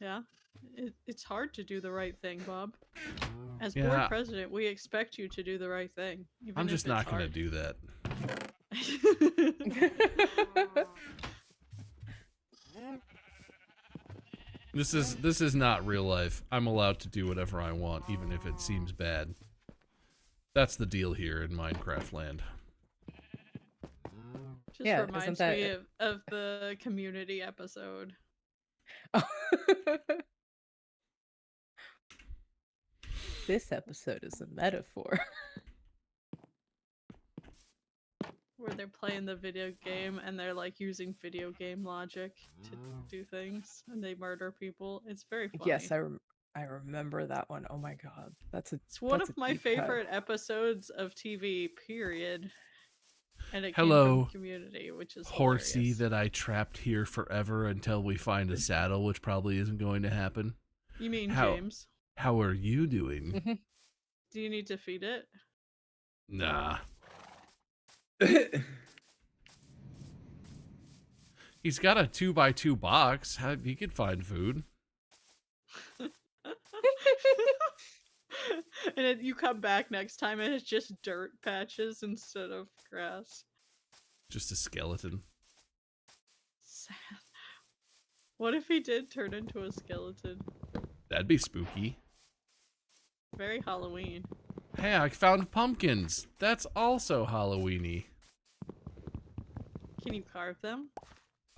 Yeah? It's hard to do the right thing, Bob. As Yeah. board president, we expect you to do the right thing. Even I'm if just it's not gonna hard. do that. This is not real life. I'm allowed to do whatever I want, even if it seems bad. That's the deal here in Minecraft land. Just reminds me of the community episode. This episode is a metaphor. Where they're playing the video game and they're like using video game logic to do things, and they murder people. It's very funny. Yes, I remember that one. Oh my god, it's one of my favorite episodes of TV. Period. And it came from Community, which is horsey hilarious. that I trapped here forever until we find a saddle, which probably isn't going to happen. You mean James? How are you doing? Do you need to feed it? Nah. He's got a 2x2 box. He could find food. And you come back next time and it's just dirt patches instead of grass. Just a skeleton. Sad. What if he did turn into a skeleton? That'd be spooky. Very Halloween. Hey, I found pumpkins. That's also Halloween-y. Can you carve them?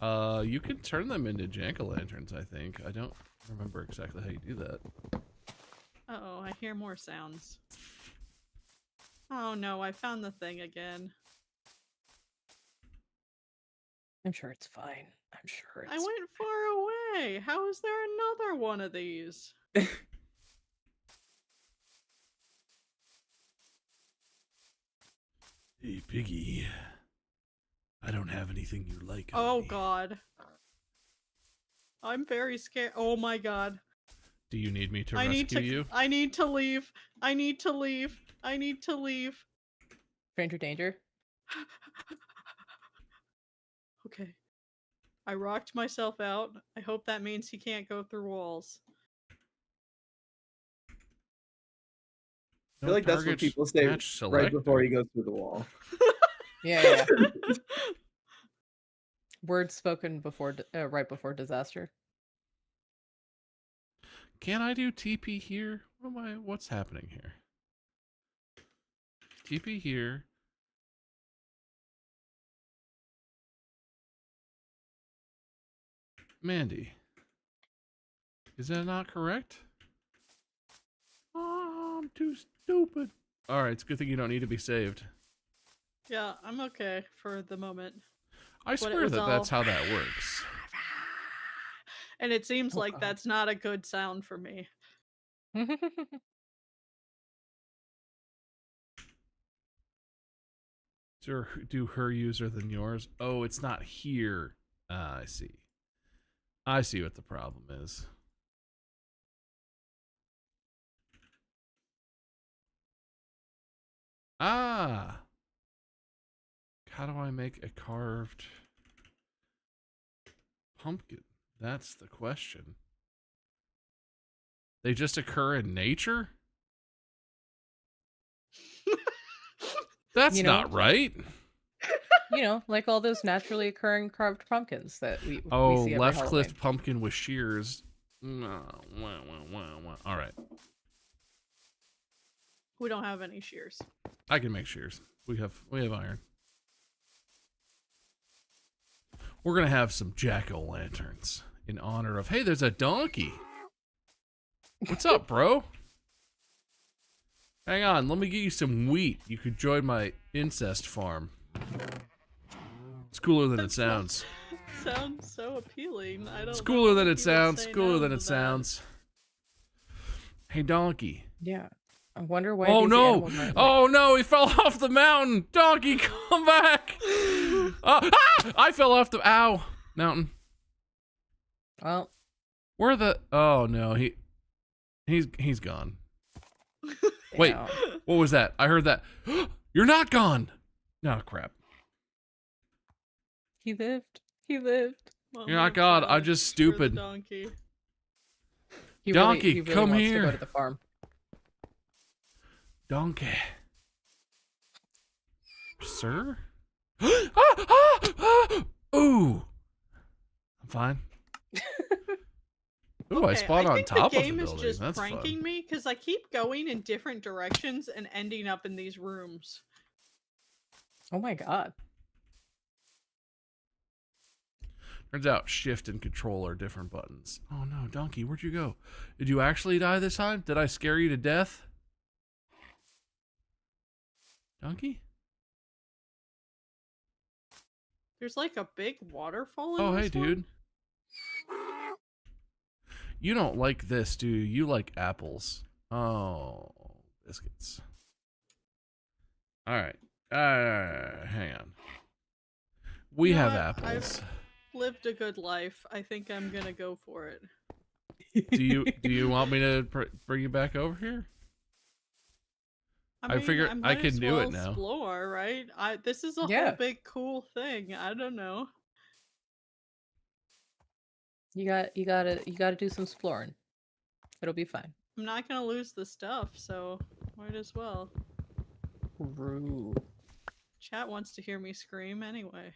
You can turn them into jack-o'-lanterns, I think. I don't remember exactly how you do that. Uh-oh, I hear more sounds. Oh no, I found the thing again. I'm sure it's fine. I'm sure it's I went far away. How is there another one of these? Hey, Piggy. I don't have anything you like. Oh me. god. I'm very scared. Oh my god. Do you need me to rescue you? I need to leave. I need to leave. I need to leave. stranger danger. Okay. I rocked myself out. I hope that means he can't go through walls. I feel like that's what people say right before he goes through the wall. Yeah. Words spoken before, right before disaster. Can I do TP here? What's happening here? TP here. Mandy. Is that not correct? Oh, I'm too stupid. Alright, it's a good thing you don't need to be saved. Yeah, I'm okay for the moment. I swear that's how that works. And it seems like that's not a good sound for me. Do her user than yours? Oh, it's not here. I see. I see what the problem is. Ah! How do I make a carved pumpkin? That's the question. They just occur in nature? That's not right. Like all those naturally occurring carved pumpkins that we see every left Halloween. cliff pumpkin with shears. No. All right. We don't have any shears. I can make shears. We have iron. We're gonna have some jack-o'-lanterns in honor of. Hey, there's a donkey. What's up, bro? Hang on, let me get you some wheat. You could join my incest farm. It's cooler than it sounds. Sounds so appealing. I don't. It's cooler than it sounds. Cooler than it sounds. Hey, donkey. Yeah. I wonder why. Oh no! Oh no! He fell off the mountain. Donkey, come back! I fell off the mountain. Well, where the? Oh no! He's gone. Wait, what was that? I heard that. You're not gone. No, crap. He lived. He lived. Oh You're not gone. I'm just stupid. Donkey. Donkey, he really come wants here. To go to the farm. Donkey. Sir? Ooh. I'm fine. Ooh, Okay, I spawned on top of the game building. is just That's pranking fun. me because I keep going in different directions and ending up in these rooms. Oh my god. Turns out shift and control are different buttons. Oh no, Donkey, where'd you go? Did you actually die this time? Did I scare you to death? Donkey? There's like a big waterfall in Oh, this hey, one? dude. You don't like this, do you? You like apples. Oh, biscuits. All right. Hang on. We have apples. I've lived a good life. I think I'm gonna go for it. Do you want me to bring you back over here? I figure I can do it now. Explore, right? This is a whole big cool thing. I don't know. You gotta do some exploring. It'll be fine. I'm not gonna lose the stuff, so might as well. True. Chat wants to hear me scream anyway.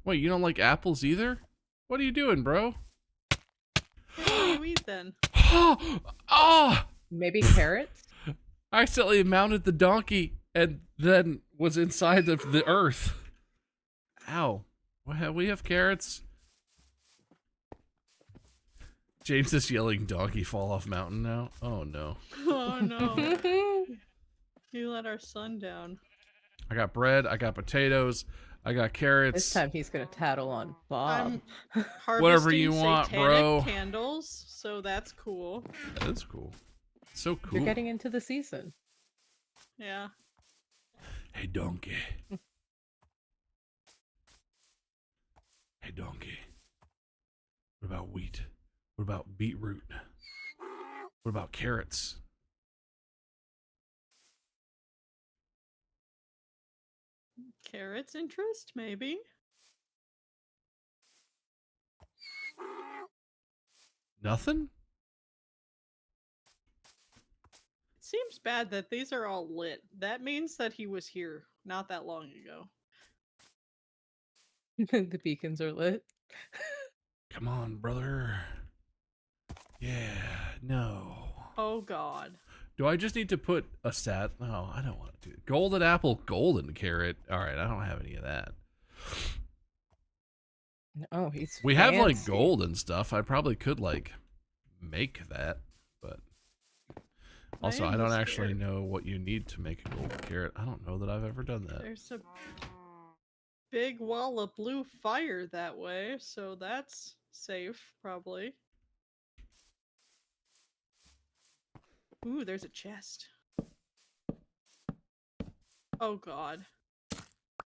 Wait, you don't like apples either? What are you doing, bro? Hey, what do you eat then? Ah! Maybe carrots? I accidentally mounted the donkey and then was inside of the earth. Ow. We have carrots. James is yelling donkey fall off mountain now. Oh no. Oh no. You let our son down. I got bread, I got potatoes, I got carrots. This time he's gonna tattle on Bob. I'm Whatever you harvesting want, satanic bro. candles, so that's cool. That is cool. So cool. You're getting into the season. Yeah. Hey donkey. Hey donkey. What about wheat? What about beetroot? What about carrots? Carrots interest, maybe? Nothing? It seems bad that these are all lit. That means that he was here not that long ago. The beacons are lit. Come on, brother. Yeah, no. Oh god. Do I just need to put a stat? No, I don't want to do it. Golden apple, golden carrot. All right, I don't have any of that. Oh, he's We have like fancy. gold and stuff. I probably could like make that, but also I don't actually know what you need to make a golden carrot. I don't know that I've ever done that. There's a big wall of blue fire that way, so that's safe, probably. Ooh, there's a chest. Oh god.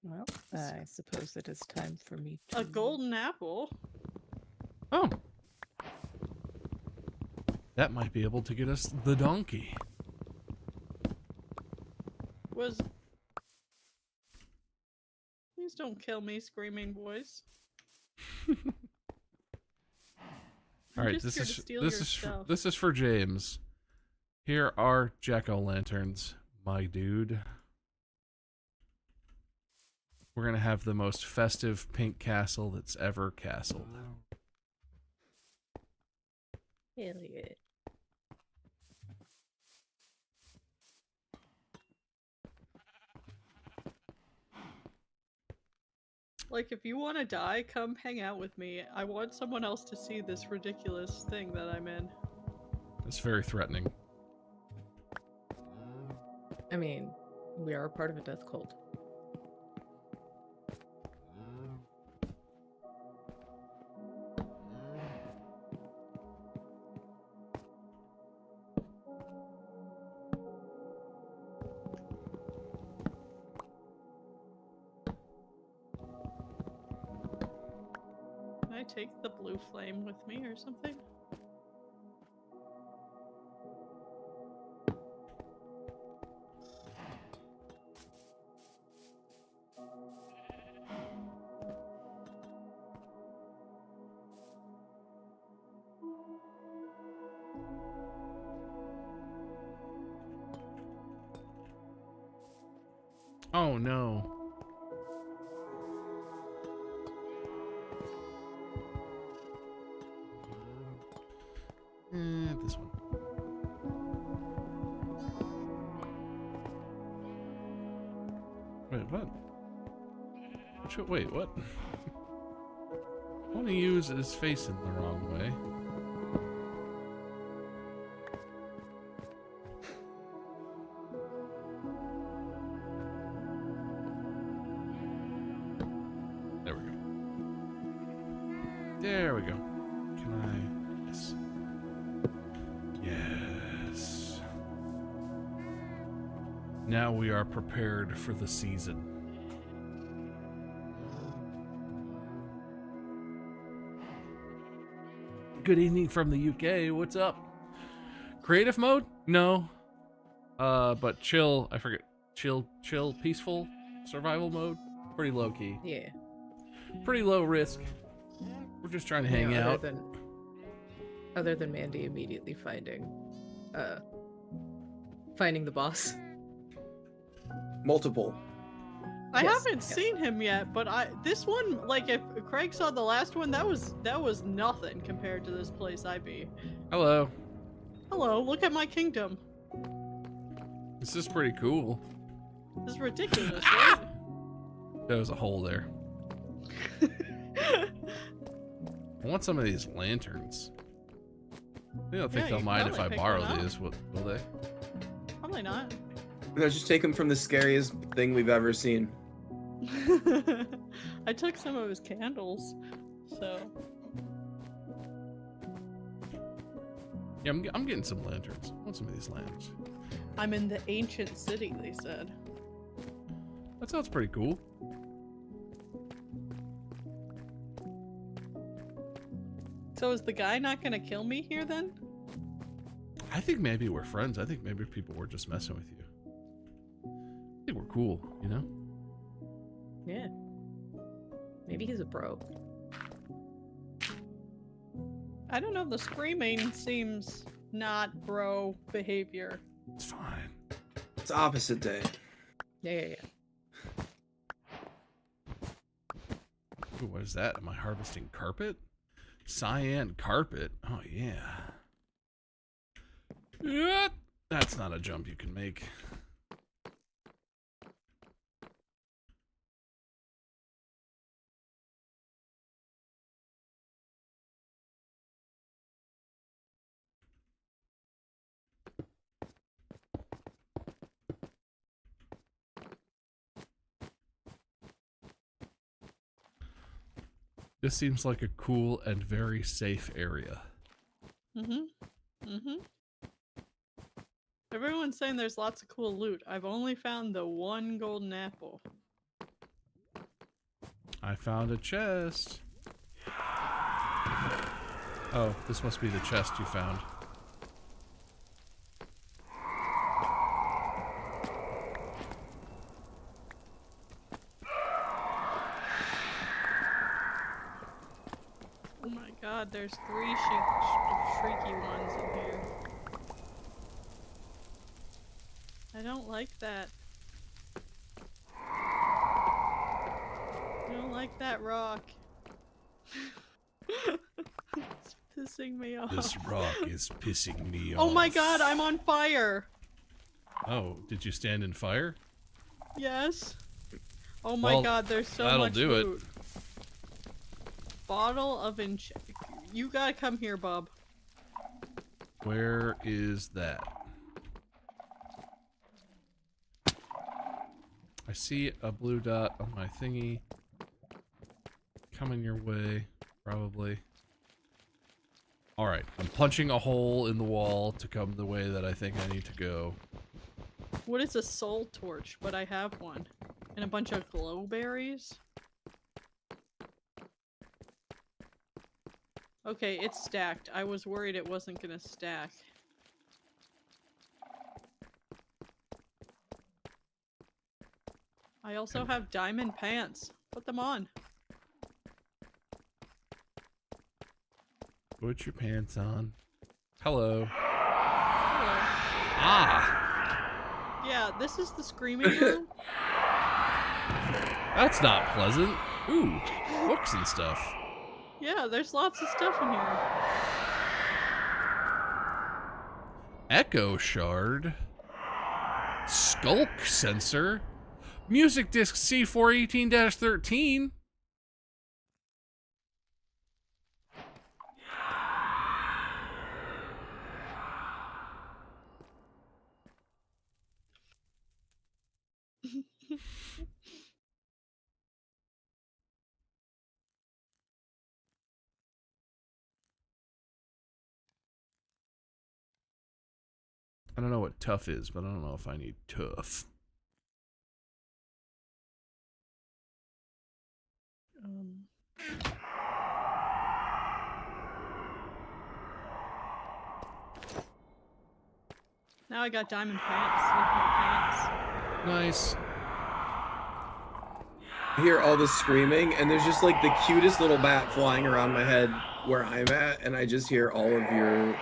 Well, I suppose it is time for me to... A golden apple? Oh. That might be able to get us the donkey. Was... Please don't kill me, screaming boys. All right, this is for James. Here are jack-o'-lanterns, my dude. We're gonna have the most festive pink castle that's ever castled. Hell yeah. Like, if you want to die, come hang out with me. I want someone else to see this ridiculous thing that I'm in. It's very threatening. I mean, we are a part of a death cult. Can I take the blue flame with me or something? Oh no. This one. Wait, what? Wait, what? I want to use his face in the wrong way. There we go. There we go. Can I? Yes. Yes. Now we are prepared for the season. Good evening from the UK. What's up? Creative mode? No. But chill, I forget. Chill, peaceful survival mode? Pretty low key. Yeah. Pretty low risk. We're just trying to hang out. Other than Mandy immediately finding the boss. Multiple. I Yes, haven't seen him yet, but this one, like, if Craig saw the last one, that was nothing compared to this place I be. Hello. Hello, look at my kingdom. This is pretty cool. This is ridiculous, right? There was a hole there. I want some of these lanterns. They don't think Yeah, they'll you mind can if I probably pick borrow one up. these, will they? Probably not. No, just take him from the scariest thing we've ever seen. I took some of his candles, so. Yeah, I'm getting some lanterns. I want some of these lamps. I'm in the ancient city, they said. That sounds pretty cool. So is the guy not gonna kill me here then? I think maybe we're friends. I think maybe people were just messing with you. I think we're cool, you know? Yeah. Maybe he's a bro. I don't know, the screaming seems not bro behavior. It's fine. It's opposite day. Yeah. Ooh, what is that? Am I harvesting carpet? Cyan carpet? Oh, yeah. That's not a jump you can make. This seems like a cool and very safe area. Everyone's saying there's lots of cool loot. I've only found the one golden apple. I found a chest. Oh, this must be the chest you found. Oh my god, there's 3 shrieky ones in here. I don't like that. I don't like that rock. It's pissing me off. This rock is pissing me off. Oh my god, I'm on fire! Oh, did you stand in fire? Yes. Oh my Well, god, there's so that'll much do it. loot. Bottle of You gotta come here, bub. Where is that? I see a blue dot on my thingy. Coming your way, probably. Alright, I'm punching a hole in the wall to come the way that I think I need to go. What is a soul torch? But I have one. And a bunch of glowberries? Okay, it's stacked. I was worried it wasn't gonna stack. I also have diamond pants. Put them on. Put your pants on. Hello. Hello. Ah! Yeah, this is the screaming room. That's not pleasant. Ooh, books and stuff. Yeah, there's lots of stuff in here. Echo shard. Skulk sensor. Music disc C418-13. I don't know what tough is, but I don't know if I need tough. Now I got diamond pants. Look at my pants. Nice. I hear all this screaming, and there's just like the cutest little bat flying around my head where I'm at, and I just hear all of your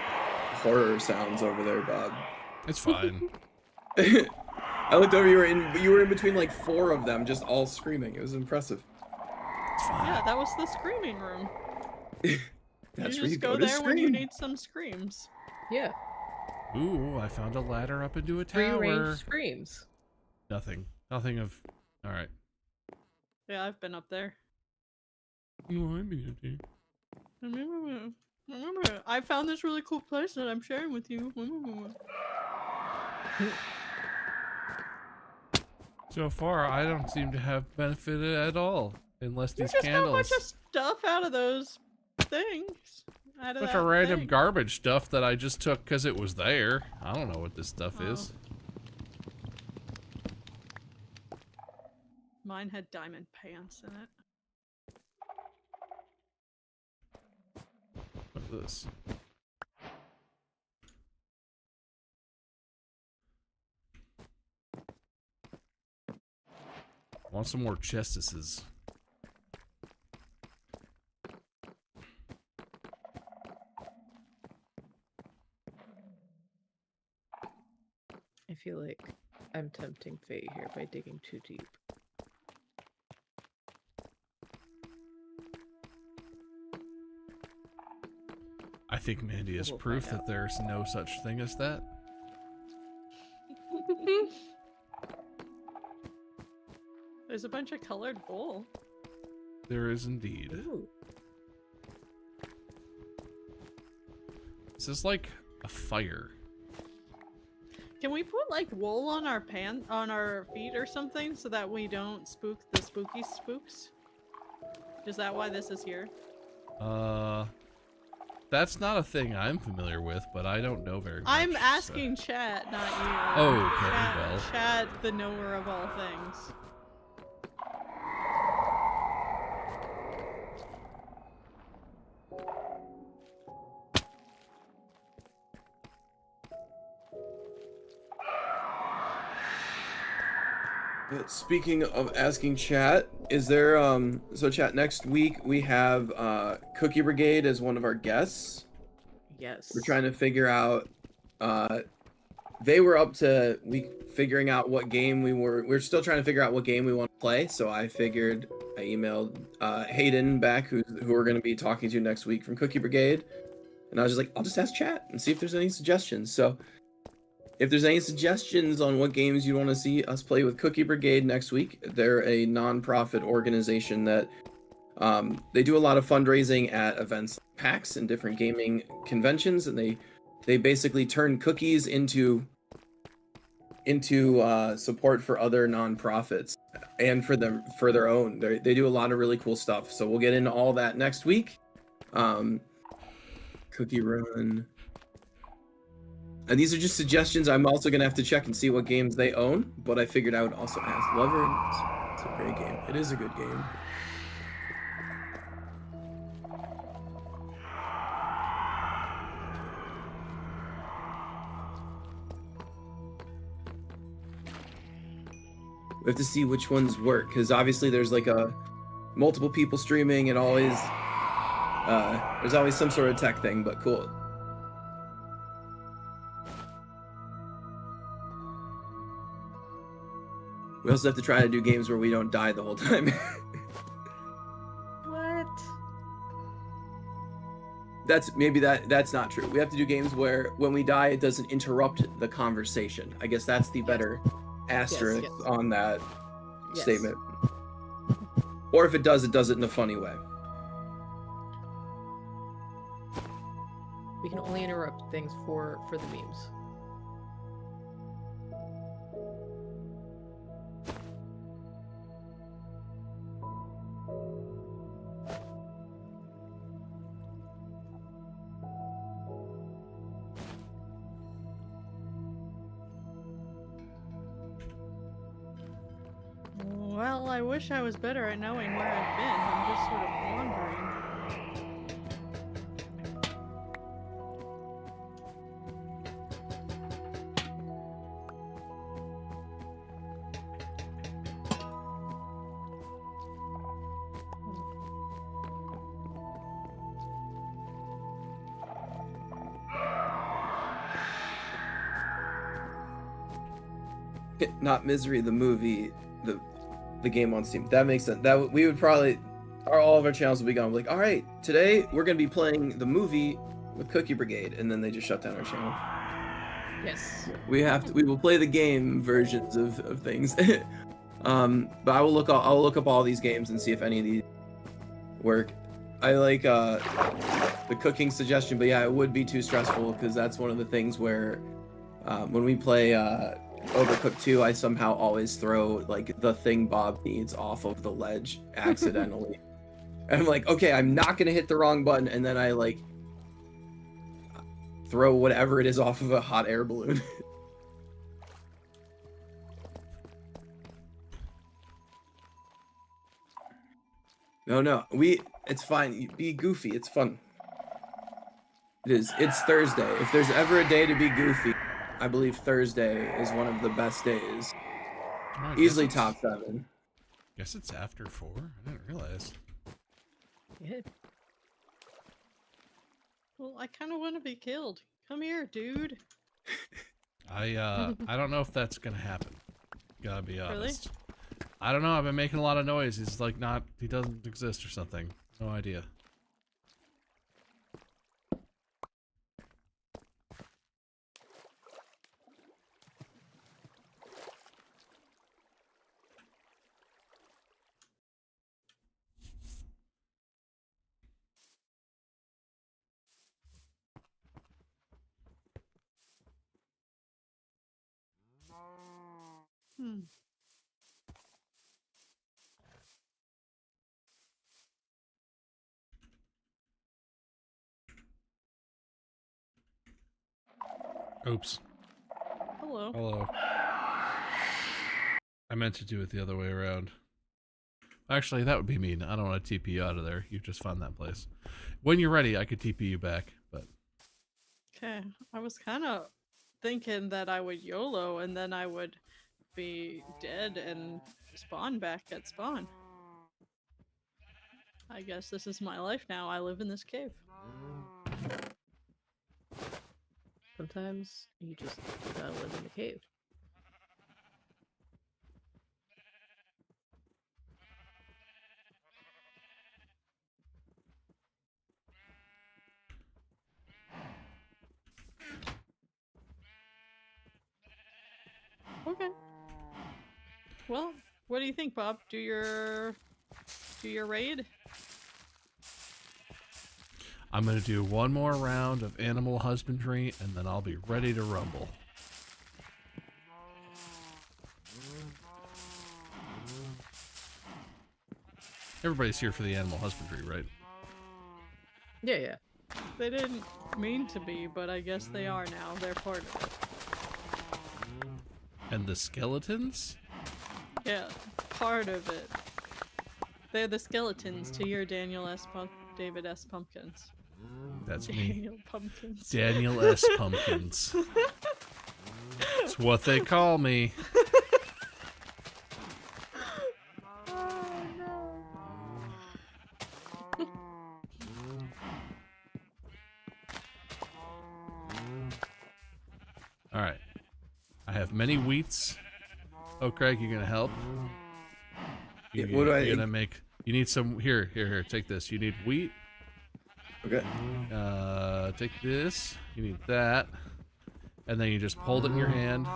horror sounds over there, Bob. It's fine. I looked over, you were in between like 4 of them, just all screaming. It was impressive. It's fine. Yeah, that was the screaming room. That's you where just you go to there when you scream. need some screams. Yeah. Ooh, I found a ladder up into a Free tower. range screams. Nothing. Nothing of... Alright. Yeah, I've been up there. Oh, I'm being empty. I found this really cool place that I'm sharing with you. So far, I don't seem to have benefited at all. Unless You these just got a candles... bunch of stuff out of those things. Out of bunch that of random thing. garbage stuff that I just took because it was there. I don't know what this stuff is. Mine had diamond pants in it. What's this? I want some more chestises. I feel like I'm tempting fate here by digging too deep. I think Mandy is We'll proof find that there's no such thing as that. There's a bunch of colored wool. There is indeed. Ooh. This is like a fire. Can we put like wool on our feet or something so that we don't spook the spooky spooks? Is that why this is here? That's not a thing I'm familiar with, but I don't know very much. I'm asking chat, not you. Oh, okay, Chat, well. Chat, the knower of all things. Speaking of asking chat, is there so chat, next week we have Cookie Brigade as one of our guests. Yes. We're trying to figure out they were up to figuring out what game we're still trying to figure out what game we want to play, so I emailed Hayden back who we're going to be talking to next week from Cookie Brigade, and I was just like, I'll just ask chat and see if there's any suggestions. So if there's any suggestions on what games you want to see us play with Cookie Brigade next week, they're a non-profit organization that they do a lot of fundraising at events like PAX and different gaming conventions, and they basically turn cookies into support for other non-profits and for their own. They do a lot of really cool stuff. So we'll get into all that next week. Cookie Run. And these are just suggestions. I'm also going to have to check and see what games they own, but I figured I would also ask. Lover, it's a great game. It is a good game. We have to see which ones work, because obviously there's like multiple people streaming and always there's always some sort of tech thing, but cool. We also have to try to do games where we don't die the whole time. What? That's not true. We have to do games where when we die, it doesn't interrupt the conversation. I guess that's the better asterisk yes. on that Yes. statement. Or if it does it in a funny way. We can only interrupt things for the memes. Well, I wish I was better at knowing where I've been. I'm just sort of wandering. not Misery the movie, the game on Steam. That makes sense. That we would probably, all of our channels would be gone. Like, all right, today we're gonna be playing the movie with Cookie Brigade, and then they just shut down our channel. Yes. We will play the game versions of things. But I'll look up all these games and see if any of these work. I like the cooking suggestion, but yeah, it would be too stressful because that's one of the things where when we play Overcooked 2, I somehow always throw like the thing Bob needs off of the ledge accidentally. And I'm like, okay, I'm not gonna hit the wrong button, and then I like throw whatever it is off of a hot air balloon. No, it's fine. Be goofy. It's fun. It is. It's Thursday. If there's ever a day to be goofy, I believe Thursday is one of the best days. Easily top 7. Guess it's after 4. I didn't realize. Yeah. Well, I kind of want to be killed. Come here, dude. I don't know if that's gonna happen. Gotta be honest. Really? I don't know. I've been making a lot of noise. He's like not. He doesn't exist or something. No idea. Hmm. Oops. Hello. Hello. I meant to do it the other way around. Actually, that would be mean. I don't want to TP you out of there. You just found that place. When you're ready, I could TP you back, but... Okay. I was kind of thinking that I would YOLO and then I would be dead and spawn back at spawn. I guess this is my life now. I live in this cave. Sometimes you just gotta live in the cave. Okay. Well, what do you think, Bob? Do your raid? I'm gonna do one more round of animal husbandry, and then I'll be ready to rumble. Everybody's here for the animal husbandry, right? Yeah, yeah. They didn't mean to be, but I guess they are now. They're part of it. And the skeletons? Yeah, part of it. They're the skeletons to your David S. Pumpkins. That's me. Daniel Pumpkins. Daniel S. Pumpkins. It's what they call me. Oh no. Alright. I have many wheats. Oh, Craig, you gonna help? Yeah, what do I... You're gonna make... You need some... Here, take this. You need wheat. Okay. Take this. You need that. And then you just hold it in your hand.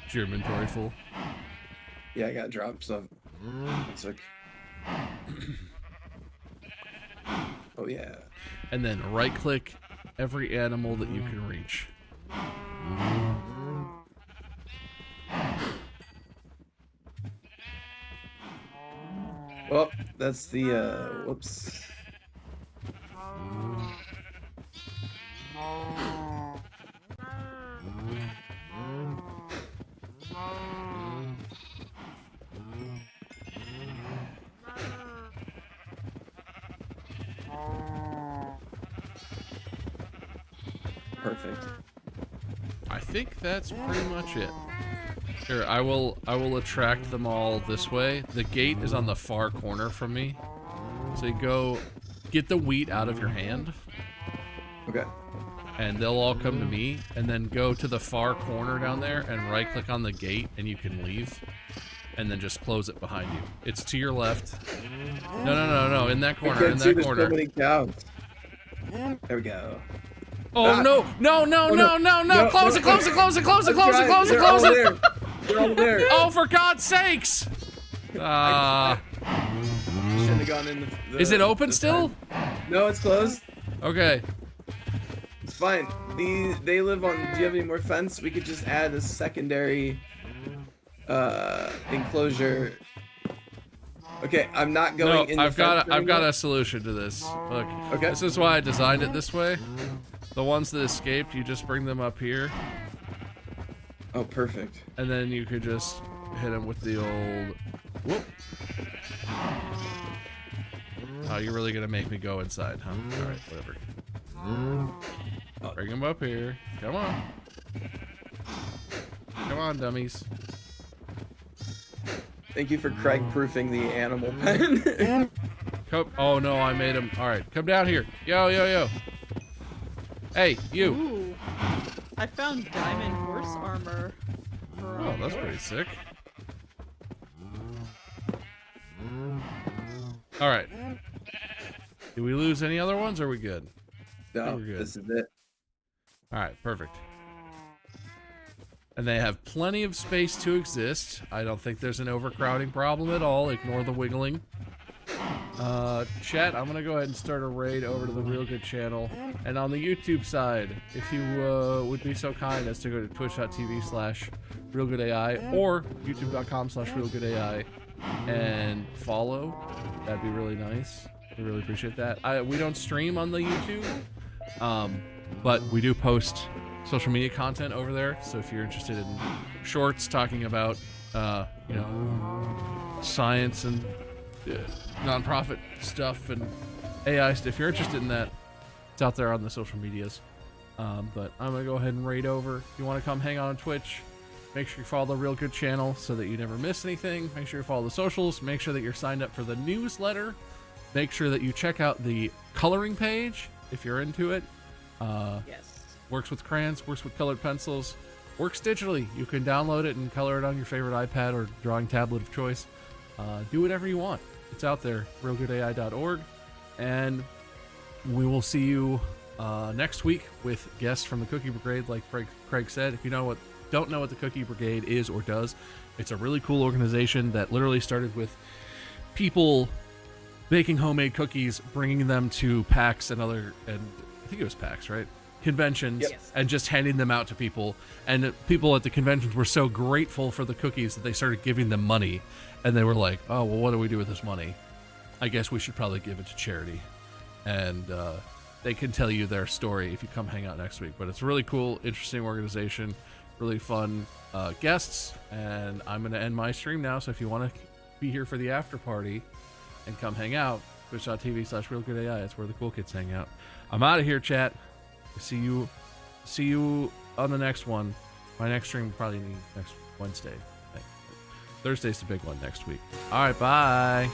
Is your inventory full? Yeah, I got dropped stuff. It's like... Oh, yeah. And then right-click every animal that you can reach. Well, that's the, whoops. Perfect. I think that's pretty much it. Here, I will attract them all this way. The gate is on the far corner from me. So you go get the wheat out of your hand. Okay. and they'll all come to me, and then go to the far corner down there and right-click on the gate, and you can leave, and then just close it behind you. It's to your left. No, in that corner, in that corner. So many cows. There we go. Oh, no. Close it. They're all there. Oh, for God's sakes. Shouldn't have gone in the Is it open still? No, it's closed. Okay. It's fine. They live on. Do you have any more fence? We could just add a secondary enclosure. Okay, I'm not going in the I've got anymore. a solution to this. Look. Okay. This is why I designed it this way. The ones that escaped, you just bring them up here, Oh, perfect. and then you could just hit them with the old whoop. Oh, you're really gonna make me go inside, huh? All right, whatever. Bring them up here. Come on, dummies. Thank you for Craig proofing the animal pen. Oh no, I made him. All right, come down here. Yo. Hey, you. Ooh. I found diamond horse armor. Oh, that's pretty sick. All right. Did we lose any other ones, or are we good? No, we're good. this is it. All right, perfect. And they have plenty of space to exist. I don't think there's an overcrowding problem at all. Ignore the wiggling. Chat, I'm gonna go ahead and start a raid over to the Real Good channel. And on the YouTube side, if you would be so kind as to go to twitch.tv/realgoodai or youtube.com/realgoodai and follow, that'd be really nice. We really appreciate that. We don't stream on the YouTube, but we do post social media content over there. So if you're interested in shorts talking about, science and nonprofit stuff and AI stuff, if you're interested in that, it's out there on the social medias. But I'm gonna go ahead and raid over. If you want to come hang out on Twitch, make sure you follow the Real Good channel so that you never miss anything. Make sure you follow the socials. Make sure that you're signed up for the newsletter. Make sure that you check out the coloring page if you're into it. Yes. Works with crayons, works with colored pencils, works digitally. You can download it and color it on your favorite iPad or drawing tablet of choice. Do whatever you want. It's out there, realgoodai.org. And we will see you next week with guests from the Cookie Brigade, like Craig said. If you don't know what the Cookie Brigade is or does, it's a really cool organization that literally started with people making homemade cookies, bringing them to PAX and I think it was PAX, right? Conventions, Yep. and just handing them out to people. And people at the conventions were so grateful for the cookies that they started giving them money. And they were like, oh, well, what do we do with this money? I guess we should probably give it to charity. And they can tell you their story if you come hang out next week. But it's a really cool, interesting organization, really fun guests. And I'm going to end my stream now. So if you want to be here for the after party and come hang out, twitch.tv/realgoodai. It's where the cool kids hang out. I'm out of here, chat. See you on the next one. My next stream will probably be next Wednesday. Thursday's the big one next week. All right, bye.